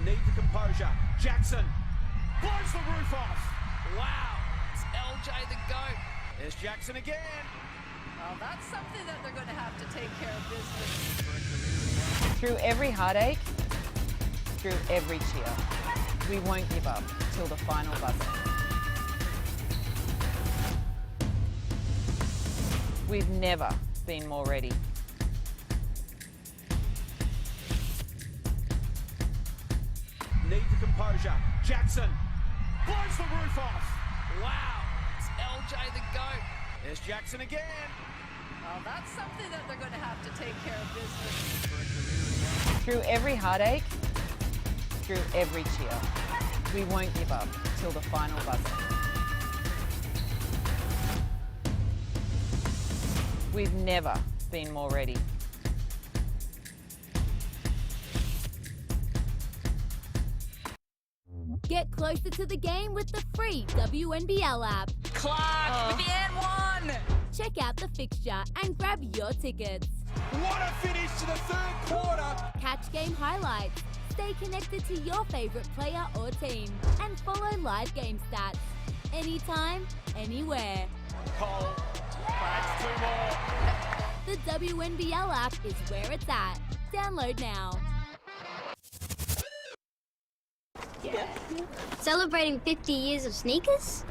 Need the composure. Jackson blows the roof off. Wow. It's LJ the GOAT. There's Jackson again. Well, that's something that they're going to have to take care of business. Through every heartache, through every tear. We won't give up till the final buzzer. We've never been more ready. Need the composure. Jackson blows the roof off. Wow, it's LJ the GOAT. There's Jackson again. Well, that's something that they're going to have to take care of business. Through every heartache, through every cheer, we won't give up till the final buzzer. We've never been more ready. Get closer to the game with the free WNBL app. Clark with the N1. Check out the fixture and grab your tickets. What a finish to the third quarter. Catch game highlights, stay connected to your favourite player or team, and follow live game stats. Anytime, anywhere. Cole, cracks 2 more. The WNBL app is where it's at. Download now. Celebrating 50 years of sneakers?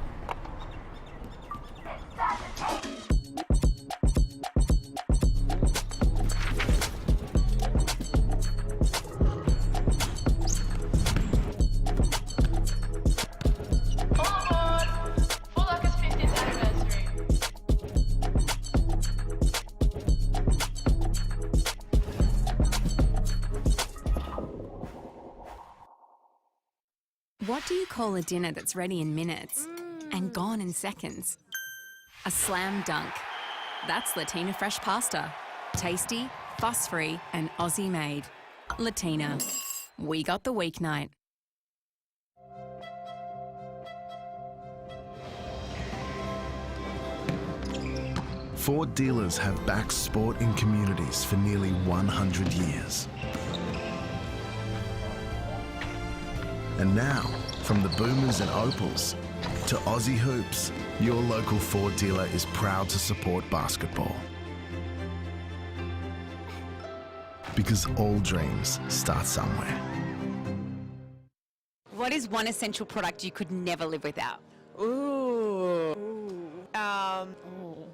What do you call a dinner that's ready in minutes and gone in seconds? A slam dunk. That's Latina fresh pasta. Tasty, fuss-free and Aussie-made. Latina. We got the weeknight. Ford dealers have backed sport in communities for nearly 100 years. And now, from the Boomers and Opals to Aussie Hoops, your local Ford dealer is proud to support basketball. Because all dreams start somewhere. What is one essential product you could never live without?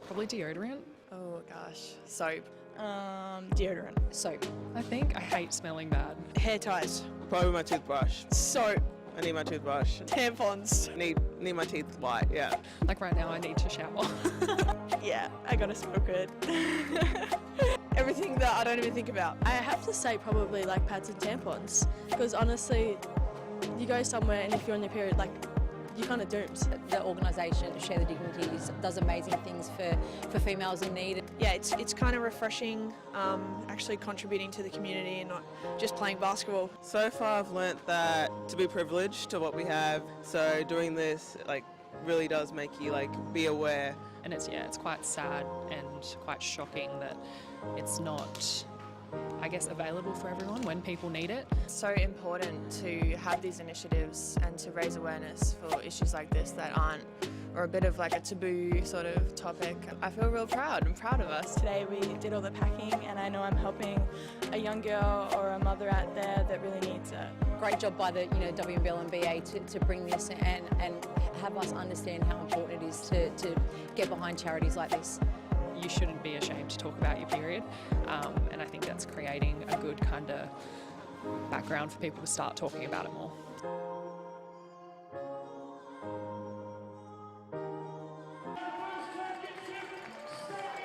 Probably deodorant. Oh gosh, soap. Deodorant. Soap. I think I hate smelling bad. Hair ties. Probably my toothbrush. Soap. I need my toothbrush. Tampons. Need my teeth white, yeah. Like right now I need to shower. Yeah, I gotta smell good. Everything that I don't even think about. I have to say probably like pads and tampons. Because honestly, you go somewhere and if you're on your period, like, you're kind of doomed. The organisation, Share the Dignities, does amazing things for females in need. Yeah, it's kind of refreshing, actually contributing to the community and not just playing basketball. So far I've learnt that to be privileged to what we have, so doing this like really does make you like be aware. And it's quite sad and quite shocking that it's not, I guess, available for everyone when people need it. So important to have these initiatives and to raise awareness for issues like this that aren't, or a bit of like a taboo sort of topic. I feel real proud. I'm proud of us. Today we did all the packing and I know I'm helping a young girl or a mother out there that really needs it. Great job by the WNBL and BA to bring this and have us understand how important it is to get behind charities like this. You shouldn't be ashamed to talk about your period, and I think that's creating a good kind of background for people to start talking about it more.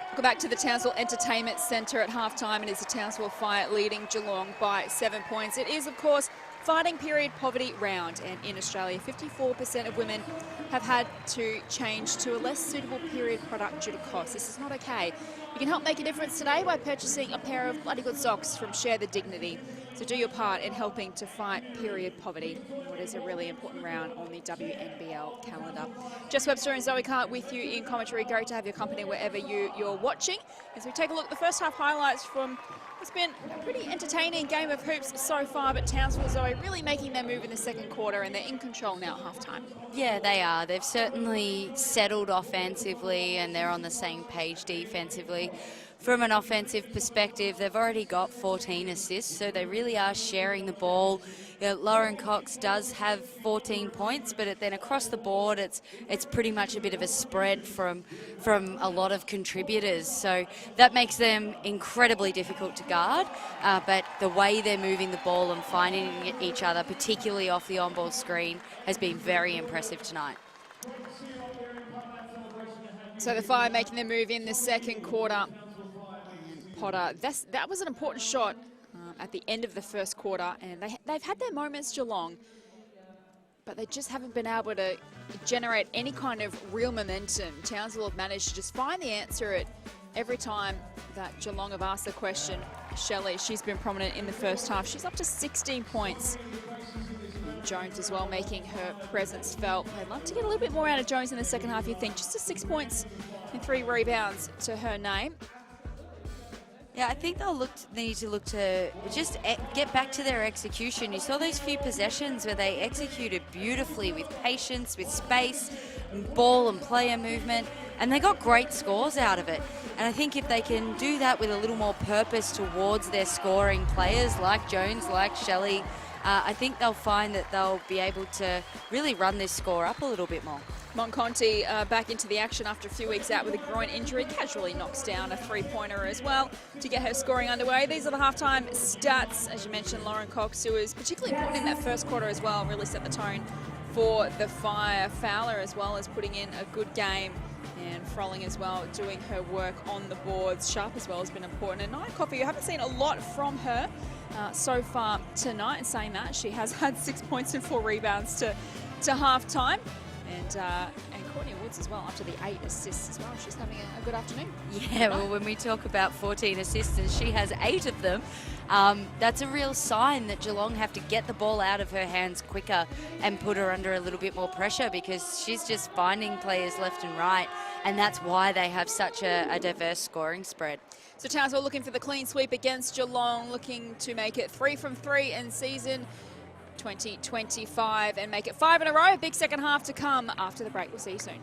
Welcome back to the Townsville Entertainment Centre at halftime. It is the Townsville Fire leading Geelong by 7 points. It is, of course, fighting period poverty round, and in Australia 54% of women have had to change to a less suitable period product due to cost. This is not okay. You can help make a difference today by purchasing a pair of bloody good socks from Share the Dignity. So do your part in helping to fight period poverty, what is a really important round on the WNBL calendar. Jess Webster and Zoe Cart with you in commentary. Great to have your company wherever you're watching. As we take a look at the first half highlights from what's been a pretty entertaining game of hoops so far, but Townsville, Zoe, really making their move in the second quarter, and they're in control now at halftime. Yeah, they are. They've certainly settled offensively and they're on the same page defensively. from an offensive perspective, they've already got 14 assists, so they really are sharing the ball. You know, Lauren Cox does have 14 points, but then across the board, it's pretty much a bit of a spread from a lot of contributors. So that makes them incredibly difficult to guard. But the way they're moving the ball and finding each other, particularly off the on-ball screen, has been very impressive tonight. So the Fire making their move in the second quarter. And Potter, that was an important shot at the end of the first quarter, and they've had their moments, Geelong, but they just haven't been able to generate any kind of real momentum. Townsville have managed to just find the answer at every time that Geelong have asked the question. Shelley, she's been prominent in the first half. She's up to 16 points. And Jones as well, making her presence felt. They'd love to get a little bit more out of Jones in the second half, you think. Just to 6 points and 3 rebounds to her name. Yeah, I think they'll need to look to just get back to their execution. You saw those few possessions where they executed beautifully with patience, with space, ball and player movement, and they got great scores out of it. And I think if they can do that with a little more purpose towards their scoring players like Jones, like Shelley, I think they'll find that they'll be able to really run this score up a little bit more. Monconti back into the action after a few weeks out with a groin injury. Casually knocks down a three-pointer as well to get her scoring underway. These are the halftime stats. As you mentioned, Lauren Cox, who was particularly important in that first quarter as well, really set the tone for the Fire. Fowler as well as putting in a good game. And Frolling as well, doing her work on the boards. Sharp as well has been important. And Nia Coffey, you haven't seen a lot from her so far tonight. And saying that, she has had 6 points and 4 rebounds to half-time. And Courtney Woods as well, up to the 8 assists as well. She's having a good afternoon. Yeah, well, when we talk about 14 assists and she has 8 of them, that's a real sign that Geelong have to get the ball out of her hands quicker and put her under a little bit more pressure, because she's just finding players left and right, and that's why they have such a diverse scoring spread. So Townsville looking for the clean sweep against Geelong, looking to make it 3 from 3 in season 2025 and make it 5 in a row. Big second half to come after the break. We'll see you soon.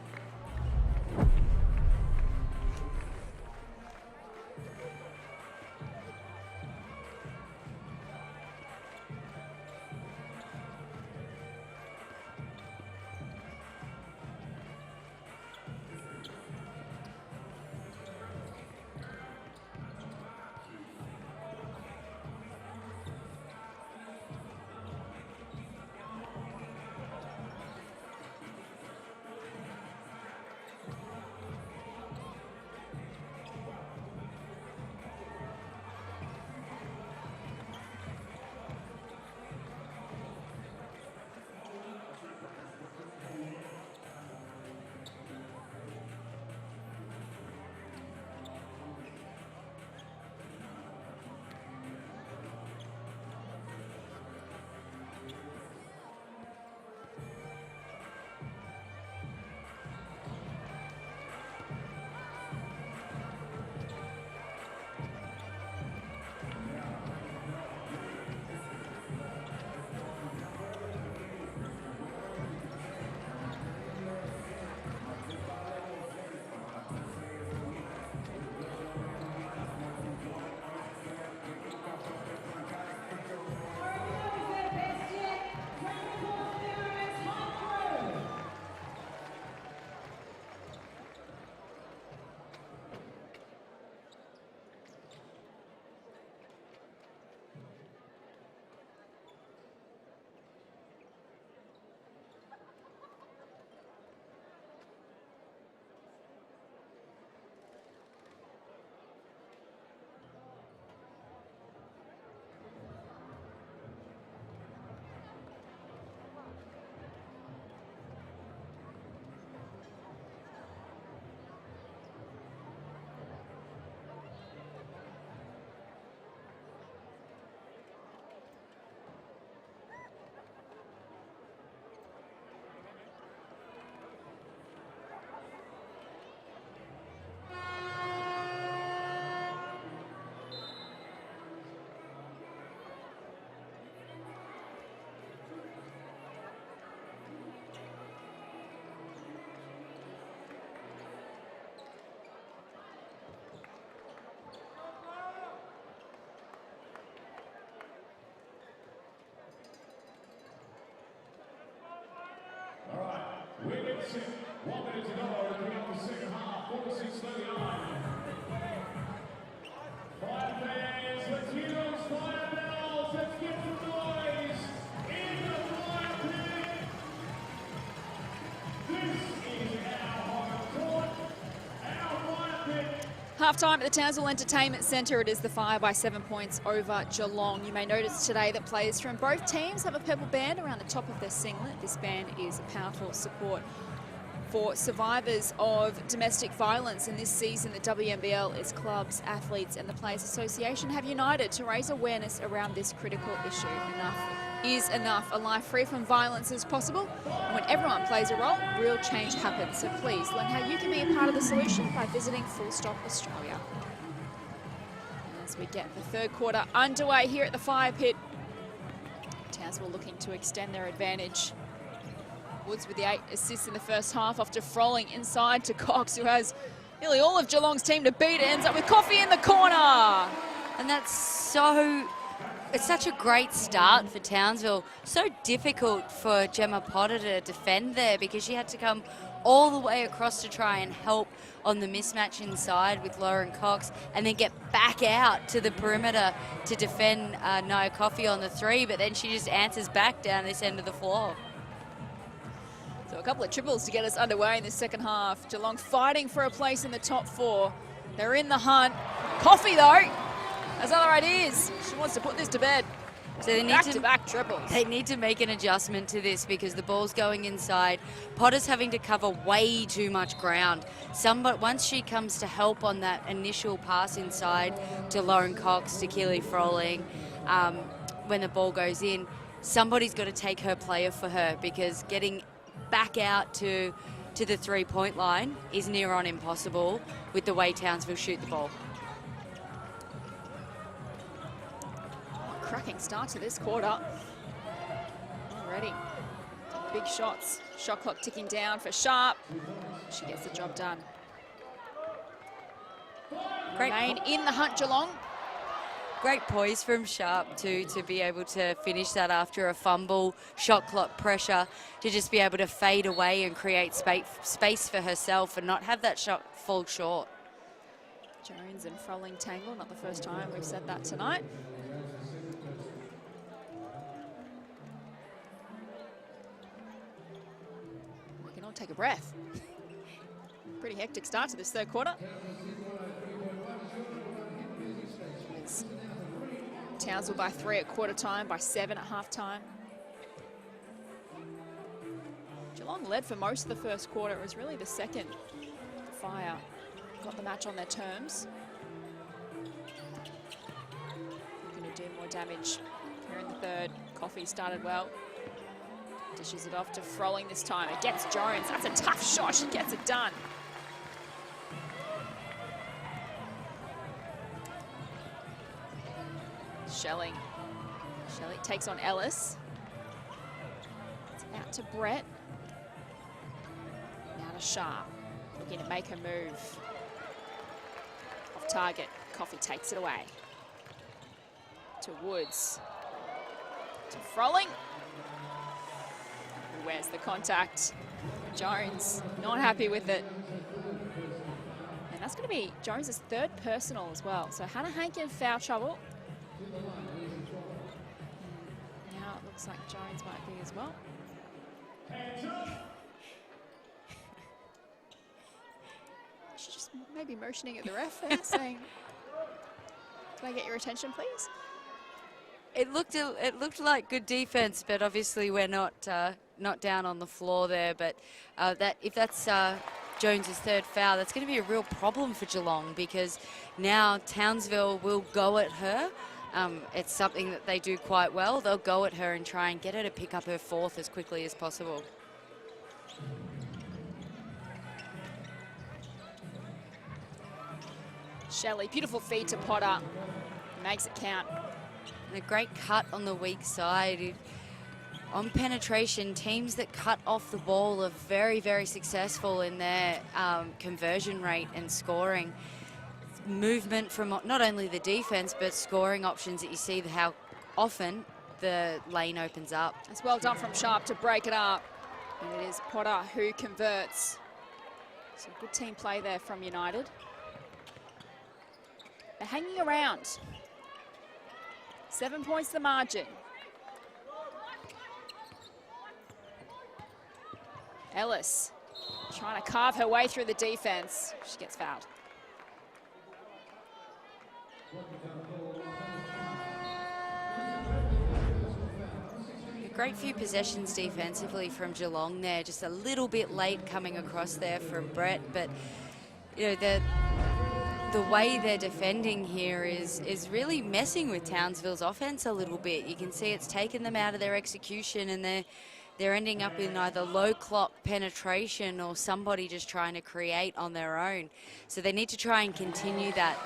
Half-time at the Townsville Entertainment Centre. It is the Fire by 7 points over Geelong. You may notice today that players from both teams have a purple band around the top of their singlet. This band is a powerful support for survivors of domestic violence. And this season, the WNBL, its clubs, athletes and the Players Association have united to raise awareness around this critical issue. Enough is enough. A life free from violence is possible. And when everyone plays a role, real change happens. So please learn how you can be a part of the solution by visiting Full Stop Australia. As we get the third quarter underway here at the Fire Pit, Townsville looking to extend their advantage. Woods with the 8 assists in the first half after Froling inside to Cox, who has nearly all of Geelong's team to beat. It ends up with Coffey in the corner. And that's so... It's such a great start for Townsville. So difficult for Gemma Potter to defend there because she had to come all the way across to try and help on the mismatch inside with Lauren Cox and then get back out to the perimeter to defend Nia Coffey on the 3, but then she just answers back down this end of the floor. So a couple of triples to get us underway in the second half. Geelong fighting for a place in the top 4. They're in the hunt. Coffey, though, has other ideas. She wants to put this to bed. So they need back-to-back triples. They need to make an adjustment to this because the ball's going inside. Potter's having to cover way too much ground. Once she comes to help on that initial pass inside to Lauren Cox, to Keely Froling, when the ball goes in, somebody's got to take her player for her because getting back out to the 3-point line is near on impossible with the way Townsville shoot the ball. Cracking start to this quarter. Already. Big shots. Shot clock ticking down for Sharp. She gets the job done. Remain in the hunt, Geelong. Great poise from Sharp too, to be able to finish that after a fumble, shot clock pressure, to just be able to fade away and create space for herself and not have that shot fall short. Jones and Froling tangle, not the first time we've said that tonight. We can all take a breath. Pretty hectic start to this third quarter. Townsville by 3 at quarter time, by 7 at half time. Geelong led for most of the first quarter. It was really the second. The Fire got the match on their terms. Looking to do more damage here in the third. Coffey started well. Dishes it off to Froling this time. It gets Jones. That's a tough shot. She gets it done. Shelling takes on Ellis. It's out to Brett. Now to Sharp. Looking to make her move. Off target. Coffey takes it away. To Woods. To Froling. Where's the contact? Jones not happy with it. And that's going to be Jones's third personal as well. So Hannah Hank in foul trouble. Now it looks like Jones might be as well. She's just maybe motioning at the ref there, saying, "Can I get your attention, please?" It looked like good defense, but obviously we're not down on the floor there. But if that's Jones's third foul, that's going to be a real problem for Geelong because now Townsville will go at her. It's something that they do quite well. They'll go at her and try and get her to pick up her fourth as quickly as possible. Shelley, beautiful feed to Potter. Makes it count. And a great cut on the weak side. On penetration, teams that cut off the ball are very, very successful in their conversion rate and scoring. Movement from not only the defense, but scoring options that you see how often the lane opens up. It's well done from Sharp to break it up. And it is Potter who converts. Some good team play there from United. They're hanging around. 7 points the margin. Ellis trying to carve her way through the defense. She gets fouled. A great few possessions defensively from Geelong there. Just a little bit late coming across there from Brett, but you know the way they're defending here is really messing with Townsville's offense a little bit. You can see it's taken them out of their execution, and they're ending up in either low clock penetration or somebody just trying to create on their own. So they need to try and continue that.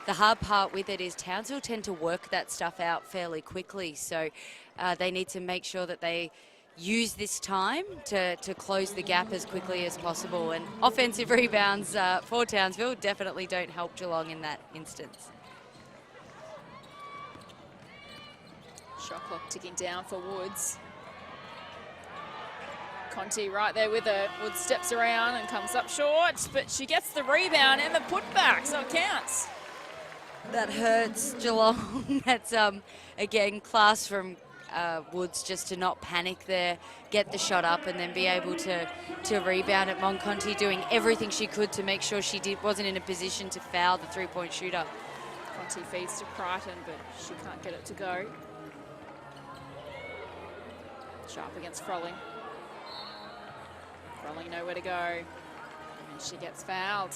The hard part with it is Townsville tend to work that stuff out fairly quickly. So they need to make sure that they use this time to close the gap as quickly as possible. And offensive rebounds for Townsville definitely don't help Geelong in that instance. Shot clock ticking down for Woods. Conti right there with her. Woods steps around and comes up short, but she gets the rebound and the putback, so it counts. That hurts Geelong. That's, again, class from Woods just to not panic there, get the shot up and then be able to rebound it. Monconti doing everything she could to make sure she wasn't in a position to foul the three-point shooter. Conti feeds to Crichton, but she can't get it to go. Sharp against Frolling. Frolling nowhere to go. And she gets fouled.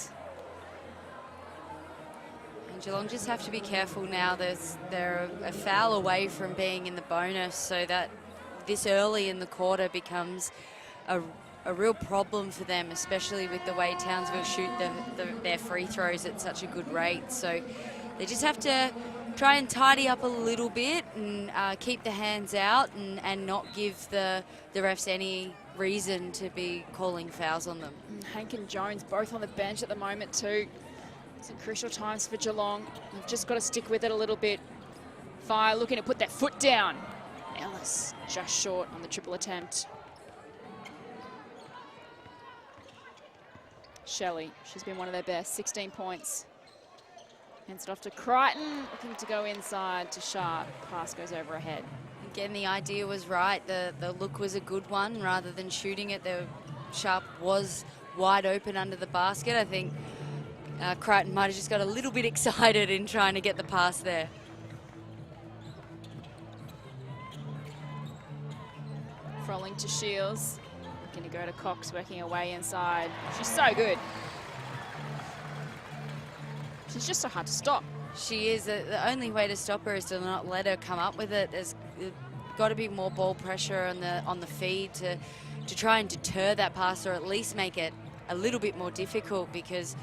And Geelong just have to be careful now. They're a foul away from being in the bonus, so that this early in the quarter becomes a real problem for them, especially with the way Townsville shoot their free throws at such a good rate. So they just have to try and tidy up a little bit and keep the hands out and not give the refs any reason to be calling fouls on them. Hank and Jones both on the bench at the moment too. Some crucial times for Geelong. You've just got to stick with it a little bit. Fire looking to put their foot down. Ellis just short on the triple attempt. Shelley, she's been one of their best, 16 points. Hands it off to Crichton, looking to go inside to Sharp. Pass goes over her head. Again, the idea was right. The look was a good one. Rather than shooting it, the Sharp was wide open under the basket. I think Crichton might have just got a little bit excited in trying to get the pass there. Frolling to Shields. Looking to go to Cox, working her way inside. She's so good. She's just so hard to stop. She is. The only way to stop her is to not let her come up with it. There's got to be more ball pressure on the feed to try and deter that pass, or at least make it a little bit more difficult, because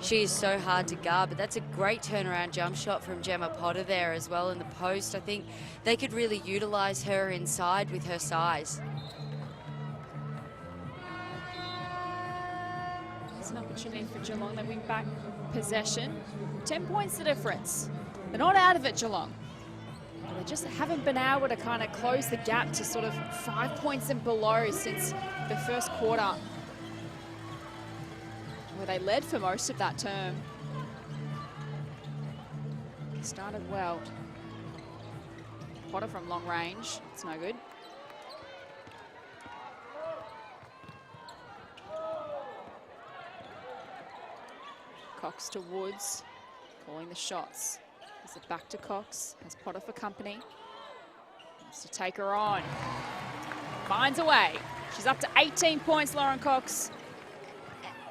she is so hard to guard. But that's a great turnaround jump shot from Gemma Potter there as well in the post. I think they could really utilize her inside with her size. It's an opportunity for Geelong. They win back possession. 10 points the difference. They're not out of it, Geelong. But they just haven't been able to kind of close the gap to sort of 5 points and below since the first quarter, where they led for most of that term. Started well. Potter from long range. It's no good. Cox to Woods, calling the shots. Is it back to Cox? Has Potter for company. Wants to take her on. Finds a way. She's up to 18 points, Lauren Cox.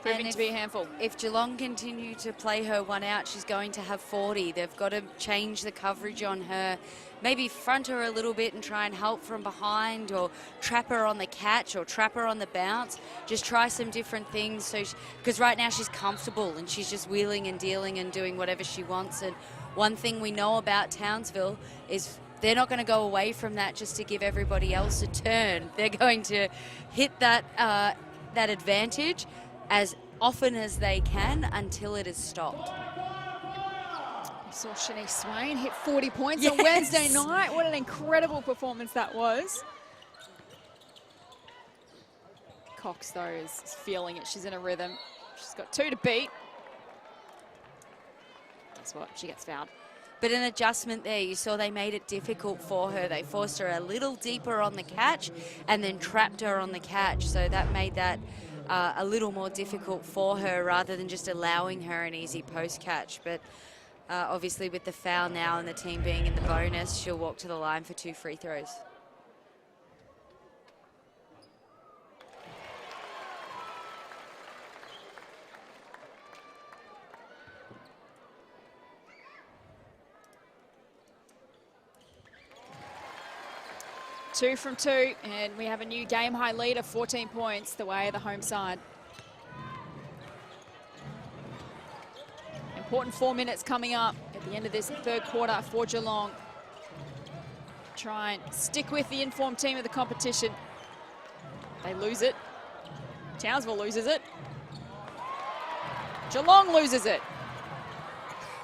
Proving to be a handful. If Geelong continue to play her one out, she's going to have 40. They've got to change the coverage on her. Maybe front her a little bit and try and help from behind, or trap her on the catch, or trap her on the bounce. Just try some different things. So, because right now she's comfortable and she's just wheeling and dealing and doing whatever she wants. And one thing we know about Townsville is they're not going to go away from that just to give everybody else a turn. They're going to hit that that advantage as often as they can until it is stopped. I saw Shanice Swain hit 40 points on Wednesday night. What an incredible performance that was. Cox, though, is feeling it. She's in a rhythm. She's got 2 to beat. Guess what? She gets fouled. But an adjustment there, you saw they made it difficult for her. They forced her a little deeper on the catch and then trapped her on the catch. So that made that a little more difficult for her rather than just allowing her an easy post catch. But obviously with the foul now and the team being in the bonus, she'll walk to the line for 2 free throws. Two from 2, and we have a new game-high lead of 14 points, the way of the home side. Important 4 minutes coming up at the end of this third quarter for Geelong. Try and stick with the informed team of the competition. They lose it. Townsville loses it. Geelong loses it.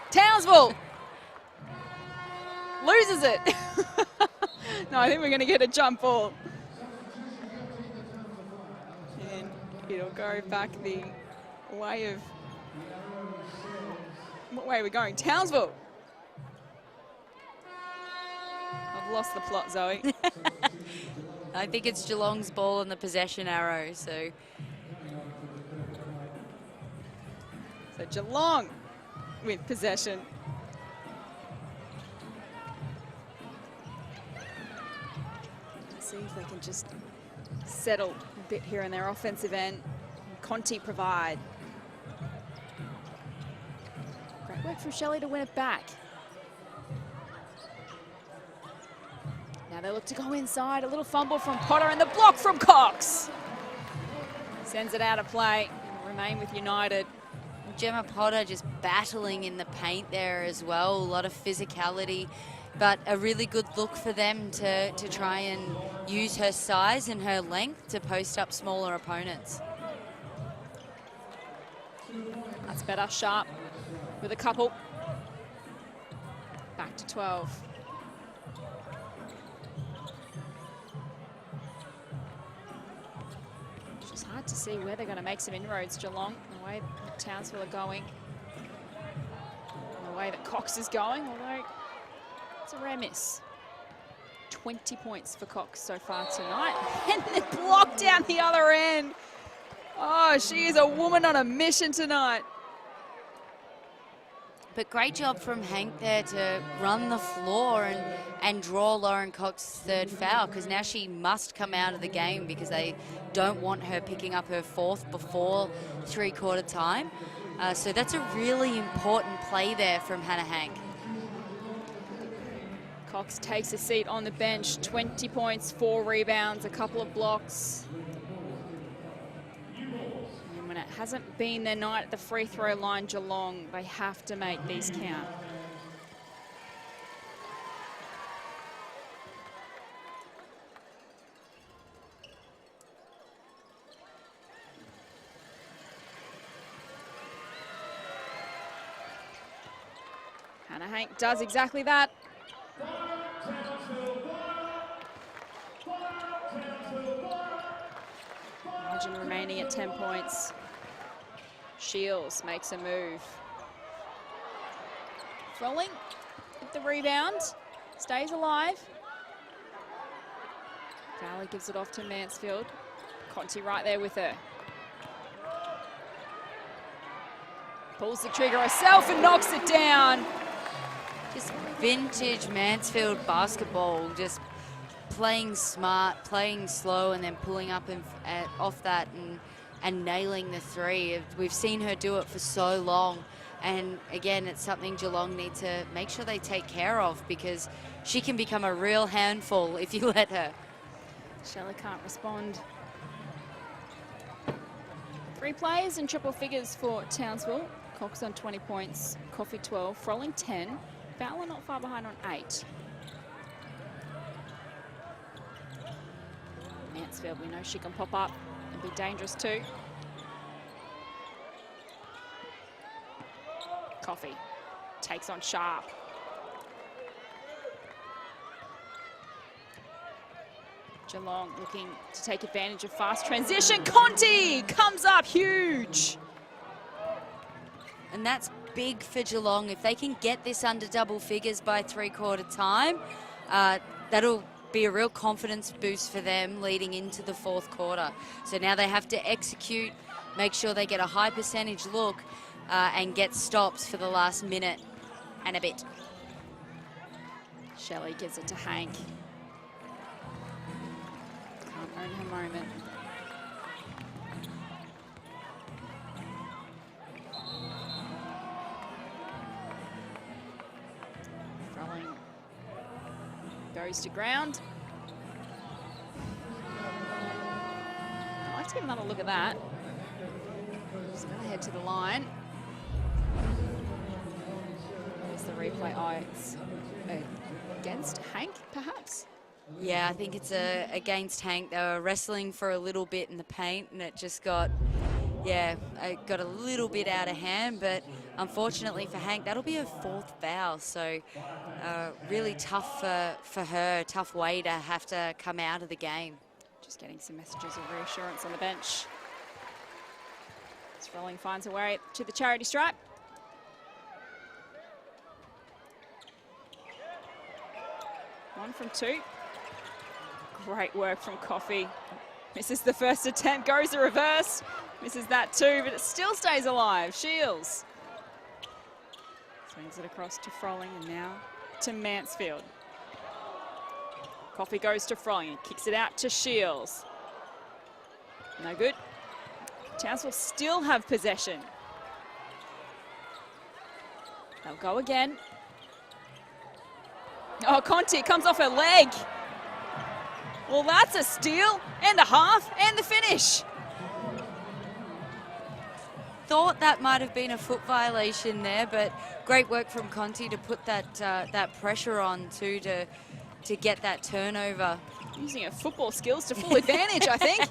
Townsville loses it. No, I think we're going to get a jump ball. And it'll go back the way of... What way are we going? Townsville. I've lost the plot, Zoe. I think it's Geelong's ball on the possession arrow, so... So Geelong with possession. See if they can just settle a bit here in their offensive end. Conti provide. Great work from Shelley to win it back. Now they look to go inside. A little fumble from Potter and the block from Cox. Sends it out of play. Remain with United. Gemma Potter just battling in the paint there as well. A lot of physicality, but a really good look for them to try and use her size and her length to post up smaller opponents. That's better. Sharp with a couple. Back to 12. It's just hard to see where they're going to make some inroads, Geelong, the way Townsville are going, the way that Cox is going, although it's a rare miss. 20 points for Cox so far tonight. And the block down the other end. Oh, she is a woman on a mission tonight. But great job from Hank there to run the floor and draw Lauren Cox's third foul, because now she must come out of the game because they don't want her picking up her 4th before 3/4 time. So that's a really important play there from Hannah Hank. Cox takes a seat on the bench. 20 points, 4 rebounds, a couple of blocks. And when it hasn't been their night at the free throw line, Geelong, they have to make these count. Hannah Hank does exactly that. Margin remaining at 10 points. Shields makes a move. Frolling with the rebound. Stays alive. Fowler gives it off to Mansfield. Conti right there with her. Pulls the trigger herself and knocks it down. Just vintage Mansfield basketball, just playing smart, playing slow, and then pulling up off that and nailing the three. We've seen her do it for so long. And again, it's something Geelong need to make sure they take care of, because she can become a real handful if you let her. Shelley can't respond. 3 players in triple figures for Townsville. Cox on 20 points, Coffey 12, Frolling 10. Fowler not far behind on 8. Mansfield, we know she can pop up and be dangerous too. Coffey takes on Sharp. Geelong looking to take advantage of fast transition. Conti comes up huge. And that's big for Geelong. If they can get this under double figures by three-quarter time, that'll be a real confidence boost for them leading into the fourth quarter. So now they have to execute, make sure they get a high percentage look and get stops for the last minute and a bit. Shelley gives it to Hank. Can't own her moment. Throwing goes to ground. I like to get another look at that. Just gonna head to the line. There's the replay. Oh, it's against Hank, perhaps? Yeah, I think it's against Hank. They were wrestling for a little bit in the paint, and it just got, it got a little bit out of hand. But unfortunately for Hank, that'll be her fourth foul. So really tough for her, tough way to have to come out of the game. Just getting some messages of reassurance on the bench. Strolling finds her way to the charity stripe. One from two. Great work from Coffey. Misses the first attempt, goes the reverse. Misses that too, but it still stays alive. Shields. Swings it across to Froling and now to Mansfield. Coffey goes to Froling, kicks it out to Shields. No good. Townsville still have possession. They'll go again. Oh, Conti comes off her leg. Well, that's a steal and a half and the finish. Thought that might have been a foot violation there, but great work from Conti to put that pressure on too to get that turnover. Using her football skills to full advantage, I think.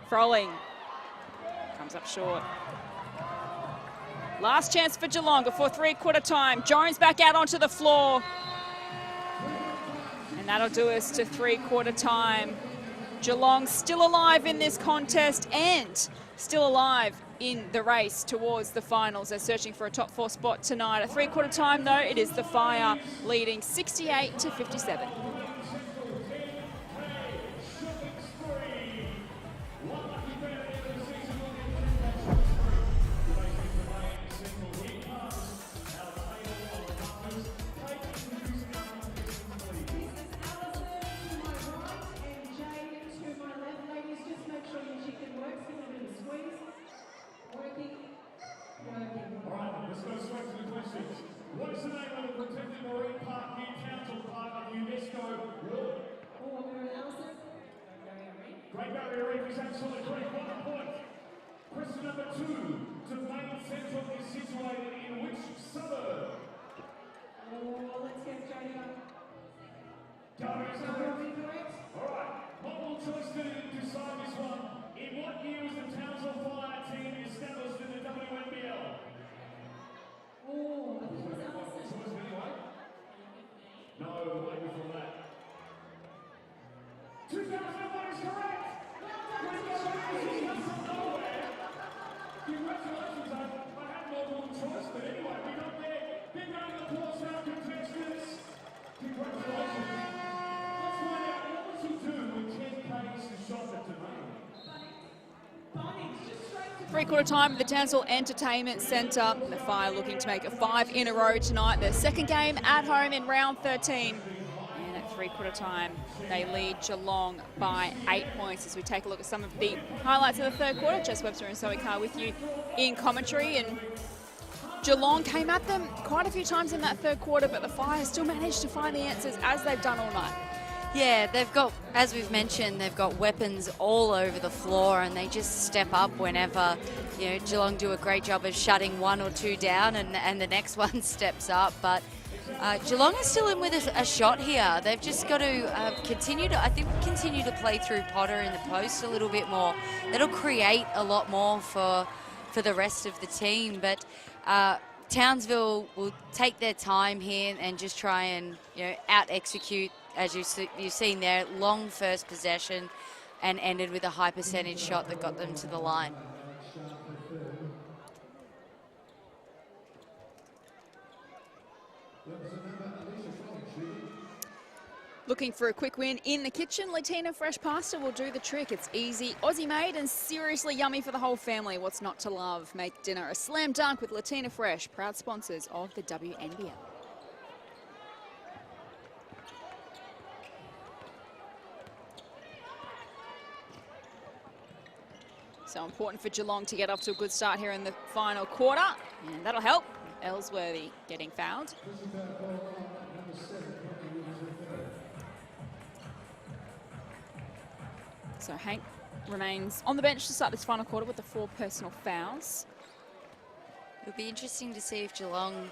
Froling comes up short. Last chance for Geelong before three-quarter time. Jones back out onto the floor. And that'll do us to three-quarter time. Geelong still alive in this contest and still alive in the race towards the finals. They're searching for a top four spot tonight. At three-quarter time, though, it is the Fire leading 68-57. Great Barrier Reef is absolutely correct. 1 point. Question number 2. Townsville Central is situated in which suburb? Oh, let's get Jody up. Jody is correct. All right. Multiple choice to decide this one. In what year was the Townsville Fire team established in the WNBL? Oh, I think it was multiple choice anyway. No, way before that. 2001 is correct. Congratulations, I had multiple choice, but anyway, we got there. Big round of applause for our contestants. Congratulations. Let's find out what would you do with 10Ks to shop at Domain? Three-quarter time at the Townsville Entertainment Centre. The Fire looking to make it 5 in a row tonight. Their second game at home in round 13. And at three-quarter time, they lead Geelong by 8 points. As we take a look at some of the highlights of the third quarter, Jess Webster and Zoe Carr with you in commentary. And Geelong came at them quite a few times in that third quarter, but the Fire still managed to find the answers as they've done all night. Yeah, they've got, as we've mentioned, they've got weapons all over the floor, and they just step up whenever, Geelong do a great job of shutting one or two down, and the next one steps up. But Geelong is still in with a shot here. They've just got to continue to play through Potter in the post a little bit more. That'll create a lot more for the rest of the team. But Townsville will take their time here and just try and out-execute as you've seen there, long first possession and ended with a high percentage shot that got them to the line. Looking for a quick win in the kitchen? Latina Fresh Pasta will do the trick. It's easy, Aussie made, and seriously yummy for the whole family. What's not to love? Make dinner a slam dunk with Latina Fresh, proud sponsors of the WNBL. So important for Geelong to get off to a good start here in the final quarter, and that'll help. Ellsworthy getting fouled. So Hank remains on the bench to start this final quarter with the 4 personal fouls. It'll be interesting to see if Geelong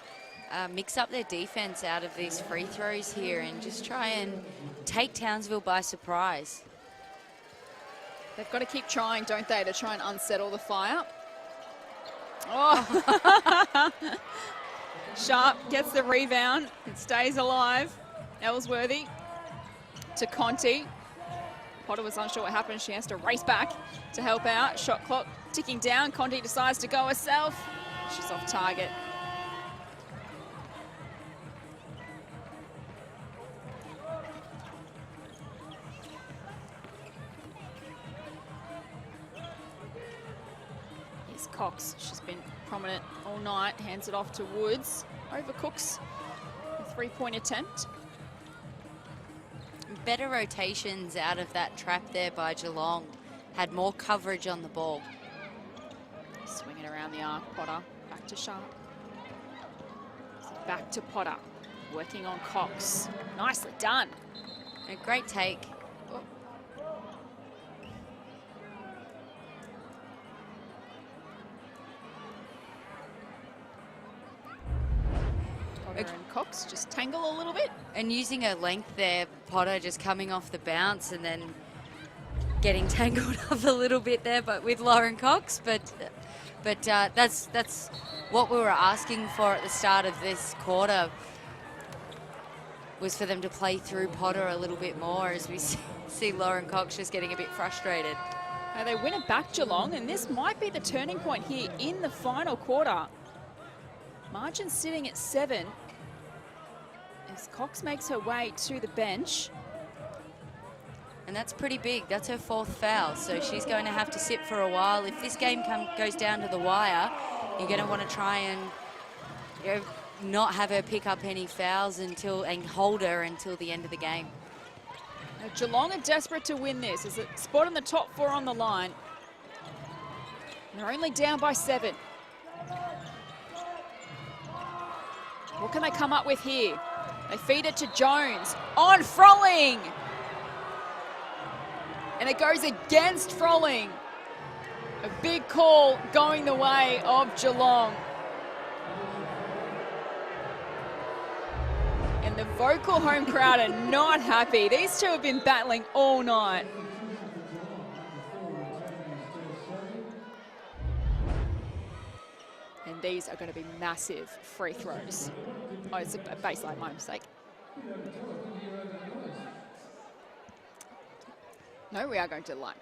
mix up their defense out of these free throws here and just try and take Townsville by surprise. They've got to keep trying, don't they, to try and unsettle the fire. Oh! Sharp gets the rebound. It stays alive. Ellsworthy to Conti. Potter was unsure what happened. She has to race back to help out. Shot clock ticking down. Conti decides to go herself. She's off target. Here's Cox. She's been prominent all night. Hands it off to Woods. Overcooks a 3-point attempt. Better rotations out of that trap there by Geelong. Had more coverage on the ball. Swing it around the arc, Potter. Back to Sharp. Back to Potter. Working on Cox. Nicely done. A great take. Potter and Cox just tangle a little bit. And using her length there, Potter just coming off the bounce and then getting tangled up a little bit there, but with Lauren Cox. But that's what we were asking for at the start of this quarter, was for them to play through Potter a little bit more, as we see Lauren Cox just getting a bit frustrated. Now they win it back, Geelong, and this might be the turning point here in the final quarter. Margin sitting at 7 as Cox makes her way to the bench. And that's pretty big. That's her 4th foul, so she's going to have to sit for a while. If this game goes down to the wire, you're going to want to try and not have her pick up any fouls and hold her until the end of the game. Now, Geelong are desperate to win this. There's a spot in the top 4 on the line. They're only down by 7. What can they come up with here? They feed it to Jones. On Froling! And it goes against Froling. A big call going the way of Geelong. And the vocal home crowd are not happy. These two have been battling all night. And these are going to be massive free throws. Oh, it's a baseline, my mistake. No, we are going to the line.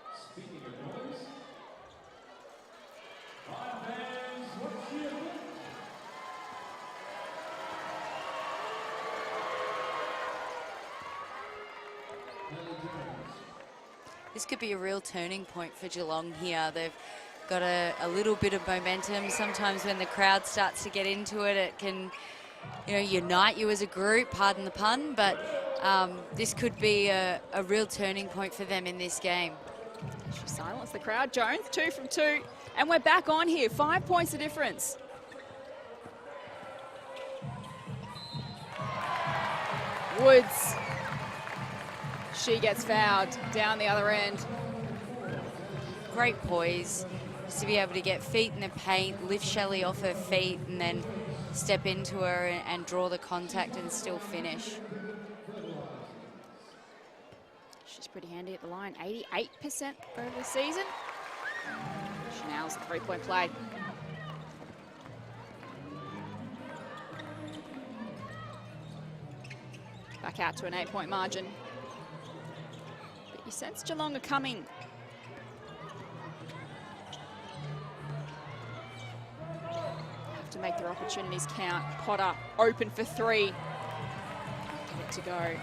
This could be a real turning point for Geelong here. They've got a little bit of momentum. Sometimes when the crowd starts to get into it, it can, unite you as a group, pardon the pun, but this could be a real turning point for them in this game. She silenced the crowd. Jones, 2 from 2. And we're back on here. 5 points of difference. Woods. She gets fouled down the other end. Great poise. Just to be able to get feet in the paint, lift Shelley off her feet, and then step into her and draw the contact and still finish. She's pretty handy at the line. 88% over the season. She nails the 3-point play. Back back out to an 8-point margin. But you sense Geelong are coming. Have to make their opportunities count. Potter open for 3. Get to go.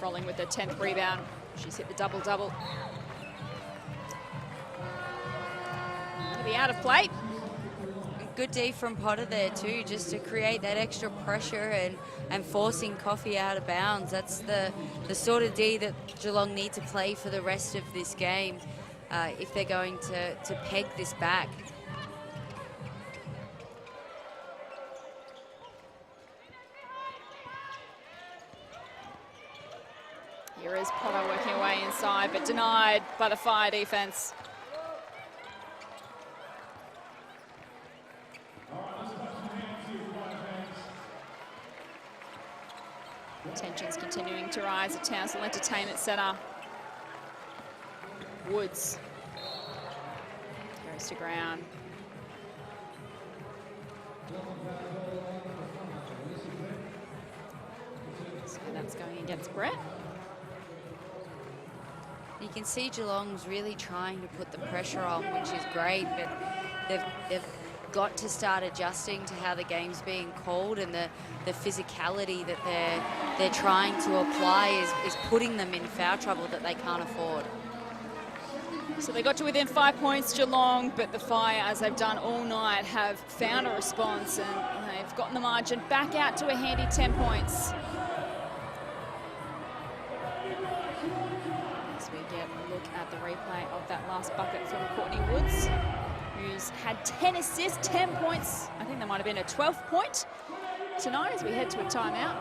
Rolling with the 10th rebound. She's hit the double-double. Gonna be out of play. Good D from Potter there too, just to create that extra pressure and forcing Coffey out of bounds. That's the sort of D that Geelong need to play for the rest of this game if they're going to peg this back. Here is Potter working away inside, but denied by the Fire defense. Tensions continuing to rise at Townsville Entertainment Centre. Woods goes to ground. So that's going against Brett. You can see Geelong's really trying to put the pressure on, which is great, but they've got to start adjusting to how the game's being called, and the physicality that they're trying to apply is putting them in foul trouble that they can't afford. So they got to within 5 points, Geelong, but the Fire, as they've done all night, have found a response, and they've gotten the margin back out to a handy 10 points. As we get a look at the replay of that last bucket from Courtney Woods, who's had 10 assists, 10 points. I think there might have been a 12th point tonight as we head to a timeout.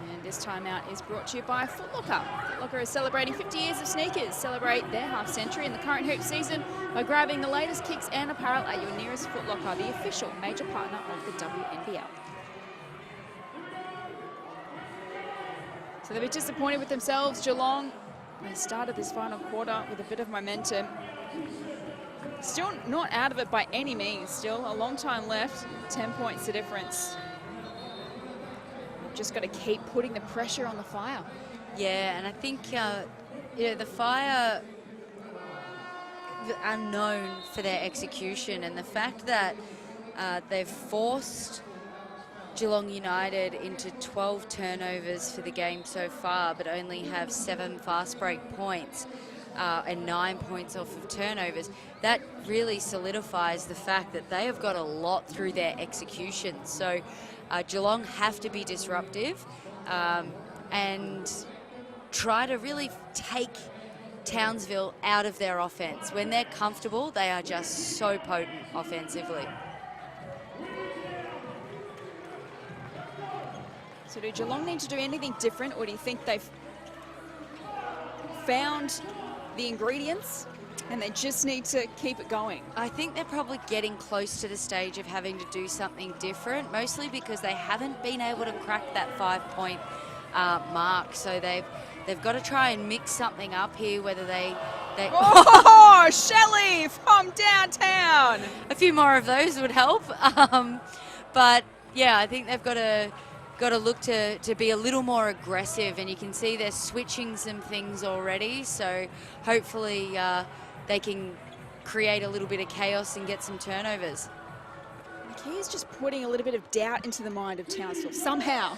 And this timeout is brought to you by Foot Locker. Foot Locker is celebrating 50 years of sneakers. Celebrate their half-century in the current hoop season by grabbing the latest kicks and apparel at your nearest Foot Locker, the official major partner of the WNBL. So they've been disappointed with themselves, Geelong. They started this final quarter with a bit of momentum. Still not out of it by any means. Still a long time left. 10 points the difference. We've just got to keep putting the pressure on the Fire. Yeah, and I think the Fire are known for their execution, and the fact that they've forced Geelong United into 12 turnovers for the game so far, but only have 7 fast break points and 9 points off of turnovers. That really solidifies the fact that they have got a lot through their execution. So Geelong have to be disruptive and try to really take Townsville out of their offense. When they're comfortable, they are just so potent offensively. So do Geelong need to do anything different, or do you think they've found the ingredients and they just need to keep it going? I think they're probably getting close to the stage of having to do something different, mostly because they haven't been able to crack that 5-point mark. So they've got to try and mix something up here, whether they Oh, Shelley from downtown! A few more of those would help. But yeah, I think they've got to look to be a little more aggressive, and you can see they're switching some things already. So hopefully they can create a little bit of chaos and get some turnovers. The key is just putting a little bit of doubt into the mind of Townsville somehow.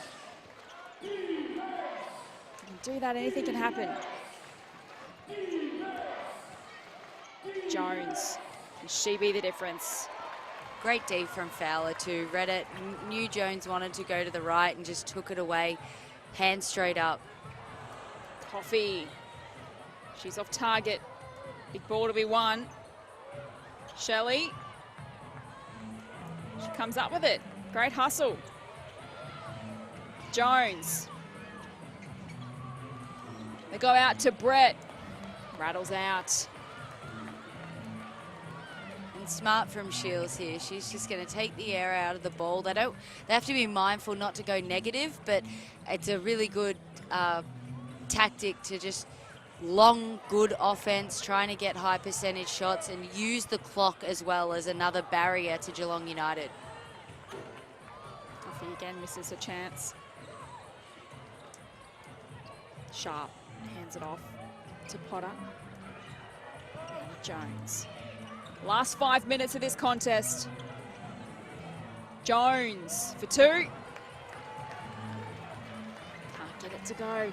If you can do that, anything can happen. Jones, can she be the difference? Great D from Fowler too. Read it, knew Jones wanted to go to the right and just took it away, hand straight up. Coffey, she's off target. Big ball to be won. Shelley, she comes up with it. Great hustle. Jones. They go out to Brett. Rattles out. And smart from Shields here. She's just going to take the air out of the ball. They have to be mindful not to go negative, but it's a really good tactic to just long, good offense, trying to get high percentage shots and use the clock as well as another barrier to Geelong United. Again, misses her chance. Sharp hands it off to Potter. And Jones. Last 5 minutes of this contest. Jones for two. Can't get it to go.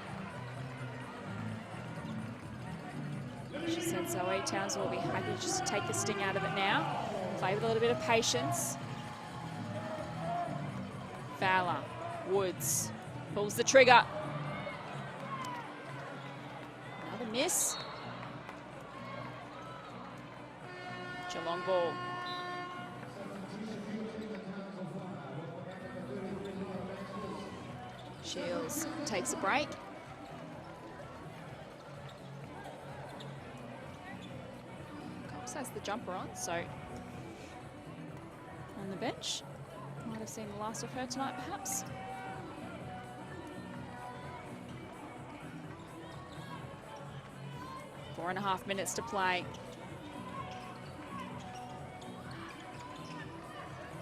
She said Zoe Townsville will be happy just to take the sting out of it now. Play with a little bit of patience. Fowler, Woods, pulls the trigger. Another miss. Geelong ball. Shields takes a break. Cox has the jumper on, so on the bench. Might have seen the last of her tonight, perhaps. Four and a half minutes to play.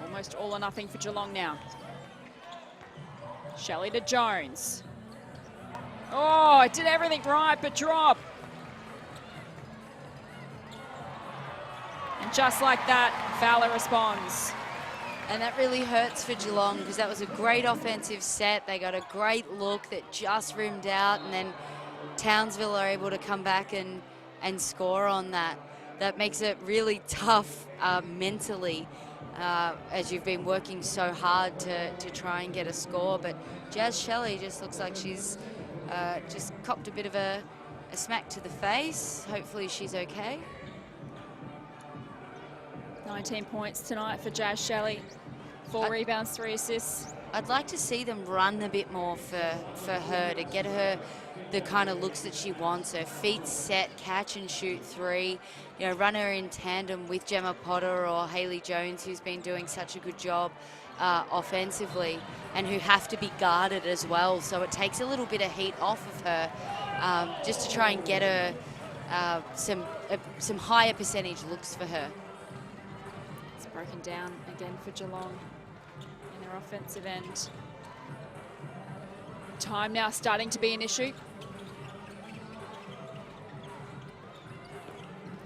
Almost all or nothing for Geelong now. Shelley to Jones. Oh, it did everything right, but drop. And just like that, Fowler responds. And that really hurts for Geelong because that was a great offensive set. They got a great look that just rimmed out, and then Townsville are able to come back and score on that. That makes it really tough mentally as you've been working so hard to try and get a score. But Jazz Shelley just looks like she's just copped a bit of a smack to the face. Hopefully she's okay. 19 points tonight for Jazz Shelley. 4 rebounds, 3 assists. I'd like to see them run a bit more for her to get her the kind of looks that she wants. Her feet set, catch and shoot three. You know, run her in tandem with Gemma Potter or Hayley Jones, who's been doing such a good job offensively, and who have to be guarded as well. So it takes a little bit of heat off of her just to try and get her some higher percentage looks for her. It's broken down again for Geelong in their offensive end. Time now starting to be an issue.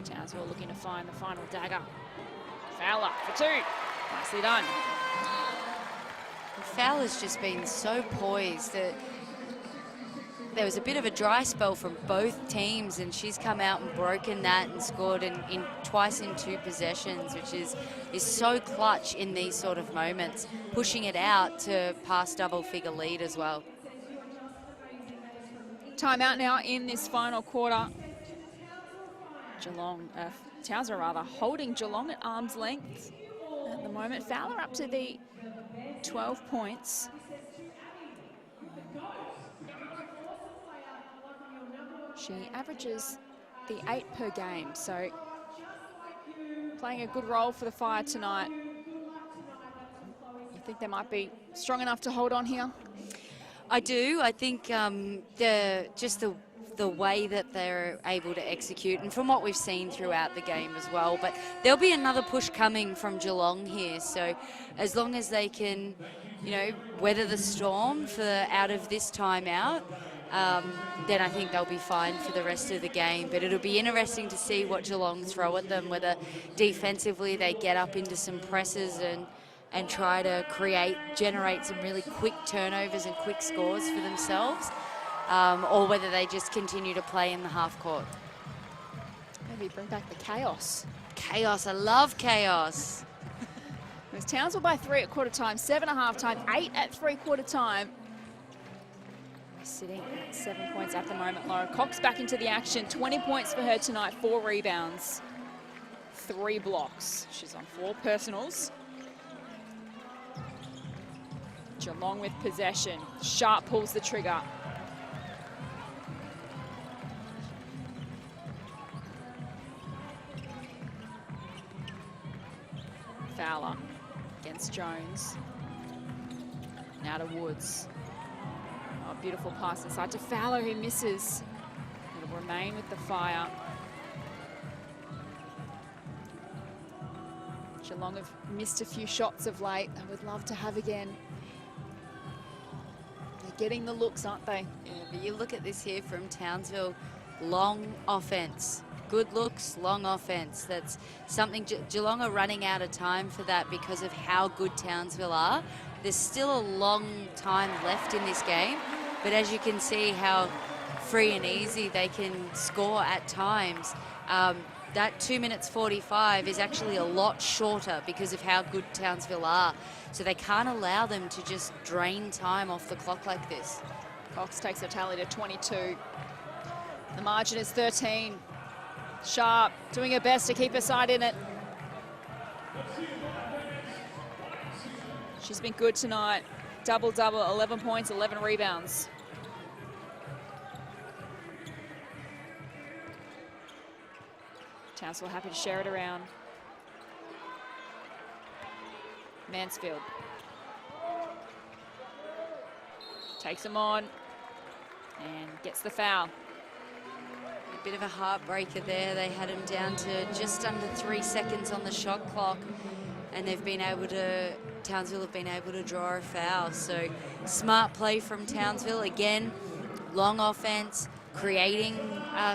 Townsville looking to find the final dagger. Fowler for two. Nicely done. Fowler's just been so poised that there was a bit of a dry spell from both teams, and she's come out and broken that and scored twice in 2 possessions, which is so clutch in these sort of moments, pushing it out to pass double-figure lead as well. Timeout now in this final quarter. Townsville rather, holding Geelong at arm's length at the moment. Fowler up to the 12 points. She averages the 8 per game, so playing a good role for the Fire tonight. You think they might be strong enough to hold on here? I do. I think the way that they're able to execute, and from what we've seen throughout the game as well, but there'll be another push coming from Geelong here. So as long as they can, you know, weather the storm out of this timeout, then I think they'll be fine for the rest of the game. But it'll be interesting to see what Geelong throw at them, whether defensively they get up into some presses and try to generate some really quick turnovers and quick scores for themselves, or whether they just continue to play in the half court. Maybe bring back the chaos. Chaos, I love chaos. It was Townsville by 3 at quarter time, 7 at half time, 8 at 3/4 time. We're sitting at 7 points at the moment. Laura Cox back into the action. 20 points for her tonight, 4 rebounds, 3 blocks. She's on 4 personals. Geelong with possession. Sharp pulls the trigger. Fowler against Jones. Now to Woods. Oh, beautiful pass inside to Fowler, who misses. It'll remain with the Fire. Geelong have missed a few shots of late. I would love to have again. getting the looks, aren't they? Yeah, but you look at this here from Townsville, long offense. Good looks, long offense. That's something Geelong are running out of time for that because of how good Townsville are. There's still a long time left in this game, but as you can see how free and easy they can score at times, that 2 minutes 45 is actually a lot shorter because of how good Townsville are. So they can't allow them to just drain time off the clock like this. Cox takes a tally to 22. The margin is 13. Sharp doing her best to keep her side in it. She's been good tonight. Double-double, 11 points, 11 rebounds. Townsville happy to share it around. Mansfield. Takes him on and gets the foul. A bit of a heartbreaker there. They had him down to just under 3 seconds on the shot clock, and they've been able to, Townsville have been able to draw a foul. So smart play from Townsville. Again, long offense, creating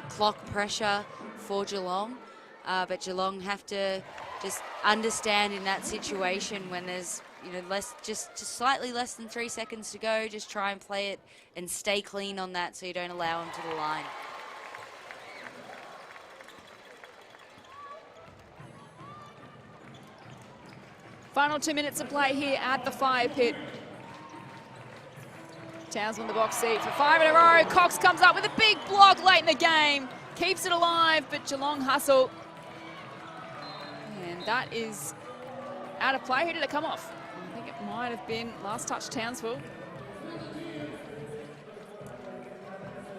clock pressure for Geelong. But Geelong have to just understand in that situation when there's, you know, just slightly less than 3 seconds to go, just try and play it and stay clean on that so you don't allow them to the line. Final 2 minutes of play here at the fire pit. Townsville in the box seat for 5 in a row. Cox comes up with a big block late in the game. Keeps it alive, but Geelong hustle. And that is out of play. Who did it come off? I think it might have been last touch Townsville.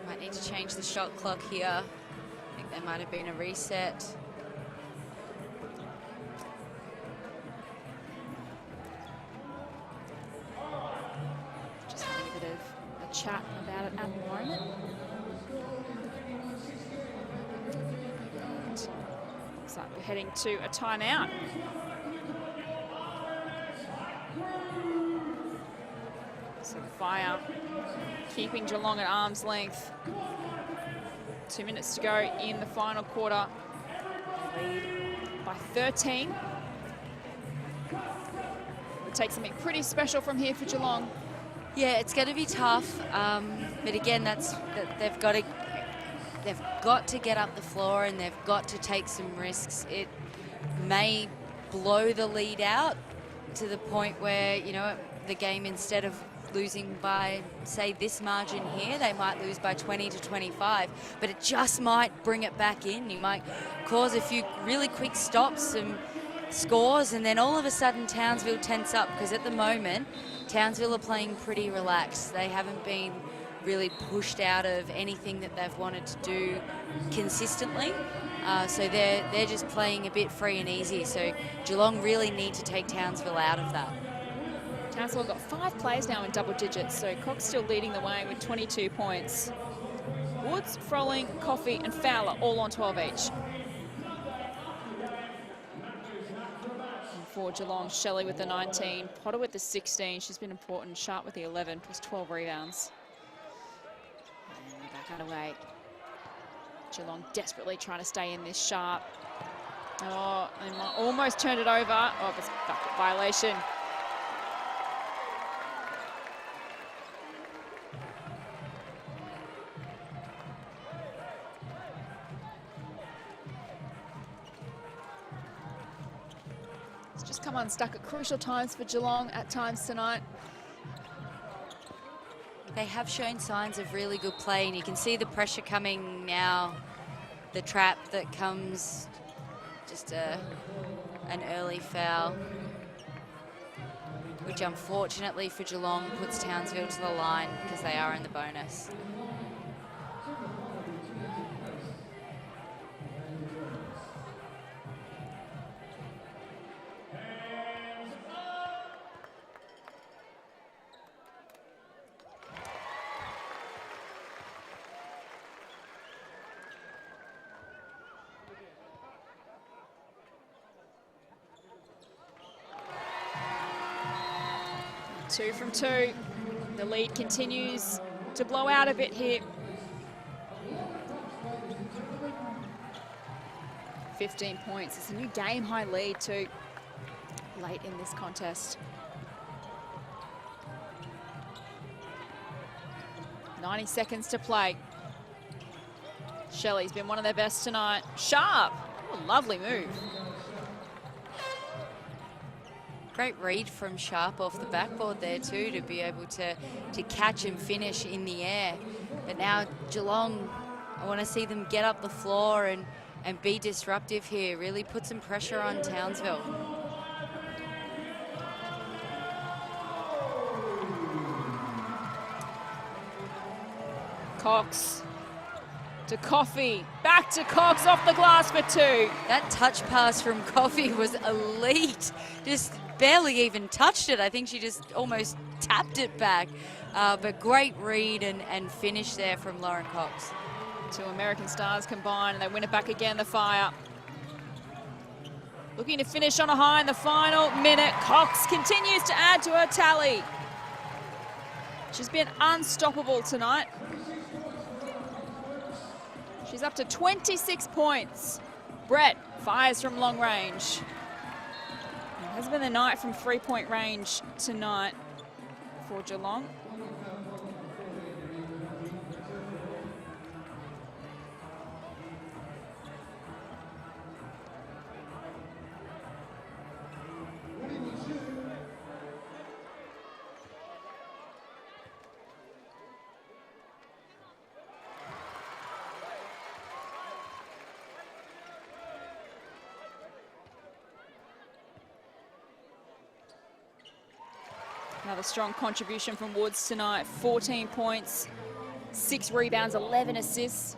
Might need to change the shot clock here. I think there might have been a reset. Just having a bit of a chat about it at the moment. Looks like we're heading to a timeout. So the Fire keeping Geelong at arm's length. 2 minutes to go in the final quarter. They lead by 13. It takes something pretty special from here for Geelong. Yeah, it's going to be tough, but again, they've got to get up the floor and they've got to take some risks. It may blow the lead out to the point where, you know, the game, instead of losing by, say, this margin here, they might lose by 20 to 25, but it just might bring it back in. You might cause a few really quick stops, some scores, and then all of a sudden Townsville tense up, because at the moment Townsville are playing pretty relaxed. They haven't been really pushed out of anything that they've wanted to do consistently, so they're just playing a bit free and easy. So Geelong really need to take Townsville out of that. Townsville got 5 players now in double digits, so Cox still leading the way with 22 points. Woods, Froling, Coffey and Fowler all on 12 each. And for Geelong, Shelley with the 19, Potter with the 16. She's been important. Sharp with the 11, plus 12 rebounds. And back underway. Geelong desperately trying to stay in this. Sharp. Oh, they almost turned it over. Oh, it's bucket violation. Come unstuck at crucial times for Geelong at times tonight. They have shown signs of really good play, and you can see the pressure coming now. The trap that comes, just an early foul, which unfortunately for Geelong puts Townsville to the line because they are in the bonus. Two from two. The lead continues to blow out a bit here. 15 points. It's a new game-high lead too, late in this contest. 90 seconds to play. Shelley's been one of their best tonight. Sharp. What a lovely move. Great read from Sharp off the backboard there too, to be able to catch and finish in the air. But now Geelong, I want to see them get up the floor and be disruptive here, really put some pressure on Townsville. Cox to Coffey, back to Cox, off the glass for two. That touch pass from Coffey was elite. Just barely even touched it. I think she just almost tapped it back. But great read and finish there from Lauren Cox. Two American stars combined, and they win it back again, the Fire. Looking to finish on a high in the final minute. Cox continues to add to her tally. She's been unstoppable tonight. She's up to 26 points. Brett fires from long range. It has been the night from three-point range tonight for Geelong. Another strong contribution from Woods tonight. 14 points, 6 rebounds, 11 assists.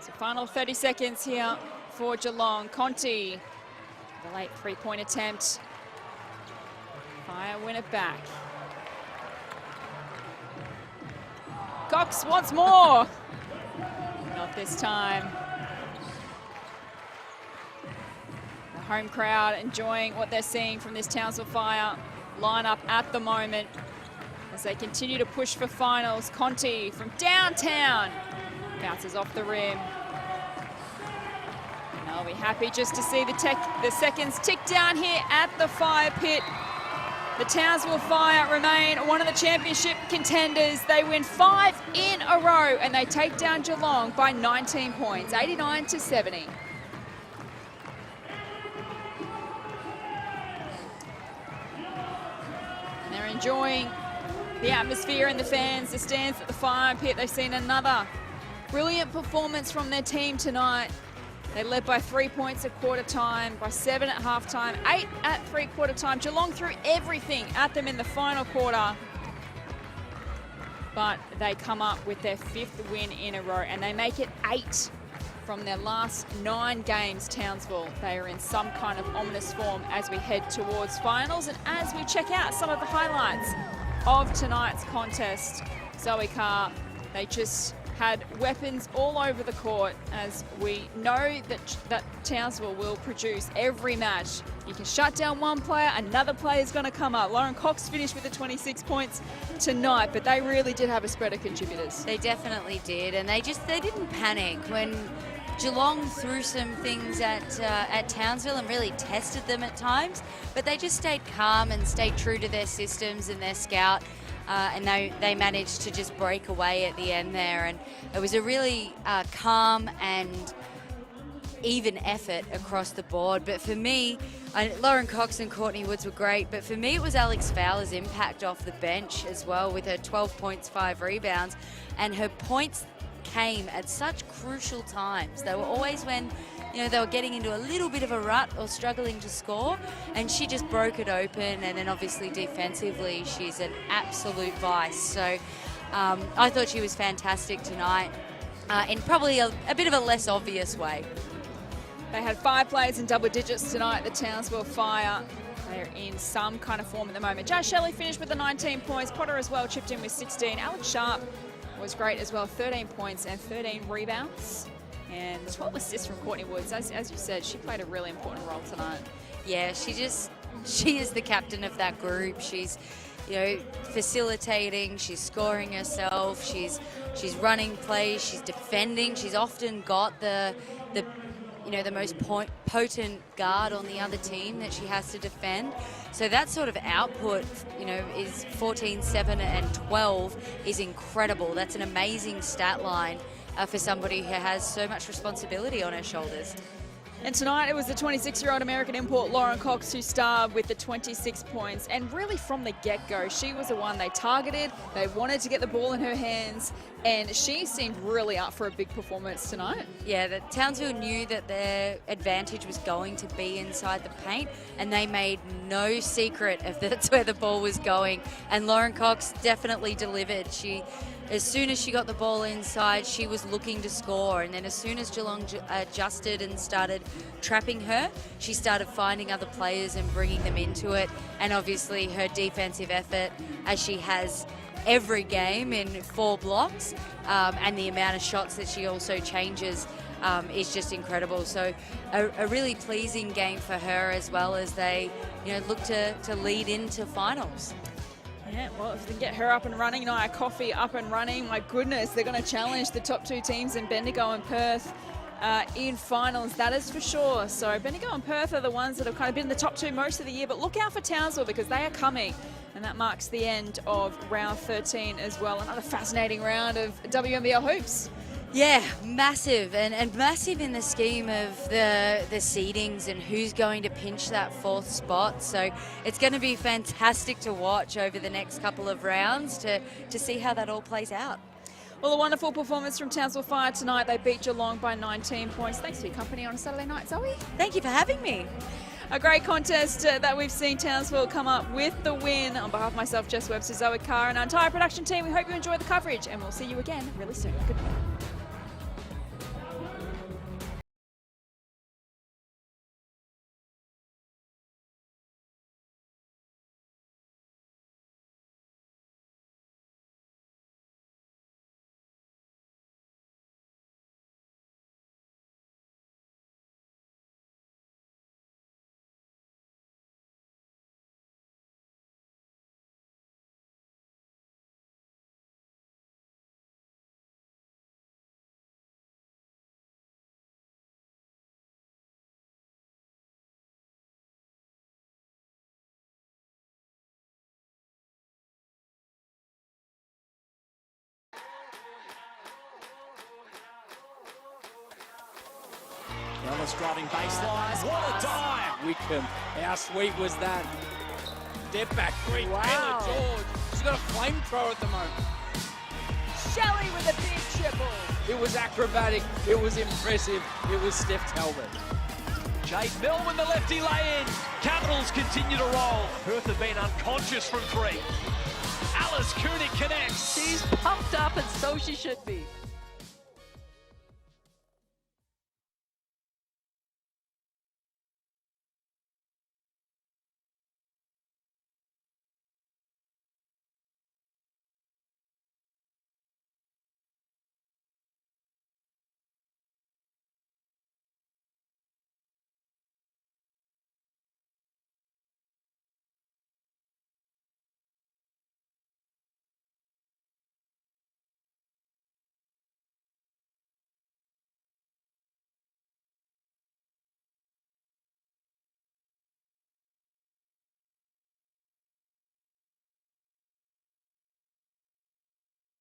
So final 30 seconds here for Geelong. Conti, the late three-point attempt. Fire win it back. Cox wants more. Not this time. The home crowd enjoying what they're seeing from this Townsville Fire lineup at the moment as they continue to push for finals. Conti from downtown bounces off the rim. And I'll be happy just to see the seconds tick down here at the Fire pit. The Townsville Fire remain one of the championship contenders. They win 5 in a row and they take down Geelong by 19 points, 89-70. And they're enjoying the atmosphere and the fans, the stands at the Fire pit. They've seen another brilliant performance from their team tonight. They led by 3 points at quarter time, by 7 at half time, 8 at three-quarter time. Geelong threw everything at them in the final quarter. But they come up with their 5th win in a row, and they make it 8 from their last 9 games, Townsville. They are in some kind of ominous form as we head towards finals. And as we check out some of the highlights of tonight's contest, Zoe Carr, they just had weapons all over the court, as we know that Townsville will produce every match. You can shut down one player, another player is going to come up. Lauren Cox finished with the 26 points tonight, but they really did have a spread of contributors. They definitely did, and they didn't panic when Geelong threw some things at Townsville and really tested them at times, but they just stayed calm and stayed true to their systems and their scout. And they managed to just break away at the end there, and it was a really calm and even effort across the board. But for me, Lauren Cox and Courtney Woods were great, but for me it was Alex Fowler's impact off the bench as well, with her 12 points, 5 rebounds, and her points came at such crucial times. They were always when they were getting into a little bit of a rut or struggling to score, and she just broke it open. And then obviously defensively, she's an absolute vice. So I thought she was fantastic tonight in probably a bit of a less obvious way. They had 5 players in double digits tonight, the Townsville Fire. They're in some kind of form at the moment. Jazz Shelley finished with the 19 points. Potter as well chipped in with 16. Alex Sharp was great as well, 13 points and 13 rebounds. And 12 assists from Courtney Woods. As you said, she played a really important role tonight. Yeah, she is the captain of that group. She's, you know, facilitating, she's scoring herself, she's running plays, she's defending. She's often got the most potent guard on the other team that she has to defend. So that sort of output, you know, is 14, 7, and 12 is incredible. That's an amazing stat line for somebody who has so much responsibility on her shoulders. And tonight it was the 26-year-old American import Lauren Cox who starred with the 26 points. And really from the get-go, she was the one they targeted. They wanted to get the ball in her hands, and she seemed really up for a big performance tonight. Yeah, the Townsville knew that their advantage was going to be inside the paint, and they made no secret of that's where the ball was going. And Lauren Cox definitely delivered. As soon as she got the ball inside, she was looking to score. And then as soon as Geelong adjusted and started trapping her, she started finding other players and bringing them into it. And obviously her defensive effort, as she has every game in 4 blocks, and the amount of shots that she also changes is just incredible. So a really pleasing game for her, as well as they, you know, look to lead into finals. Yeah, well, if they can get her up and running, Nia Coffey up and running, my goodness, they're going to challenge the top 2 teams in Bendigo and Perth in finals, that is for sure. So Bendigo and Perth are the ones that have kind of been in the top 2 most of the year, but look out for Townsville because they are coming. And that marks the end of round 13 as well. Another fascinating round of WNBL hoops. Yeah, massive, and massive in the scheme of the seedings and who's going to pinch that 4th spot. So it's going to be fantastic to watch over the next couple of rounds to see how that all plays out. Well, a wonderful performance from Townsville Fire tonight. They beat Geelong by 19 points. Thanks for your company on a Saturday night, Zoe. Thank you for having me. A great contest that we've seen Townsville come up with the win. On behalf of myself, Jess Webster, Zoe Carr, and our entire production team, we hope you enjoy the coverage, and we'll see you again really soon. Goodbye. Ellis driving baseline. What a dive! Wickham, how sweet was that? Step back three. Wow. Taylor George. She's got a flamethrower at the moment. Shelley with a big triple. It was acrobatic. It was impressive. It was Steph Talbot. Jade Melvin, the lefty lay-in. Capitals continue to roll. Perth have been unconscious from 3. Alice Koenig connects. She's pumped up, and so she should be.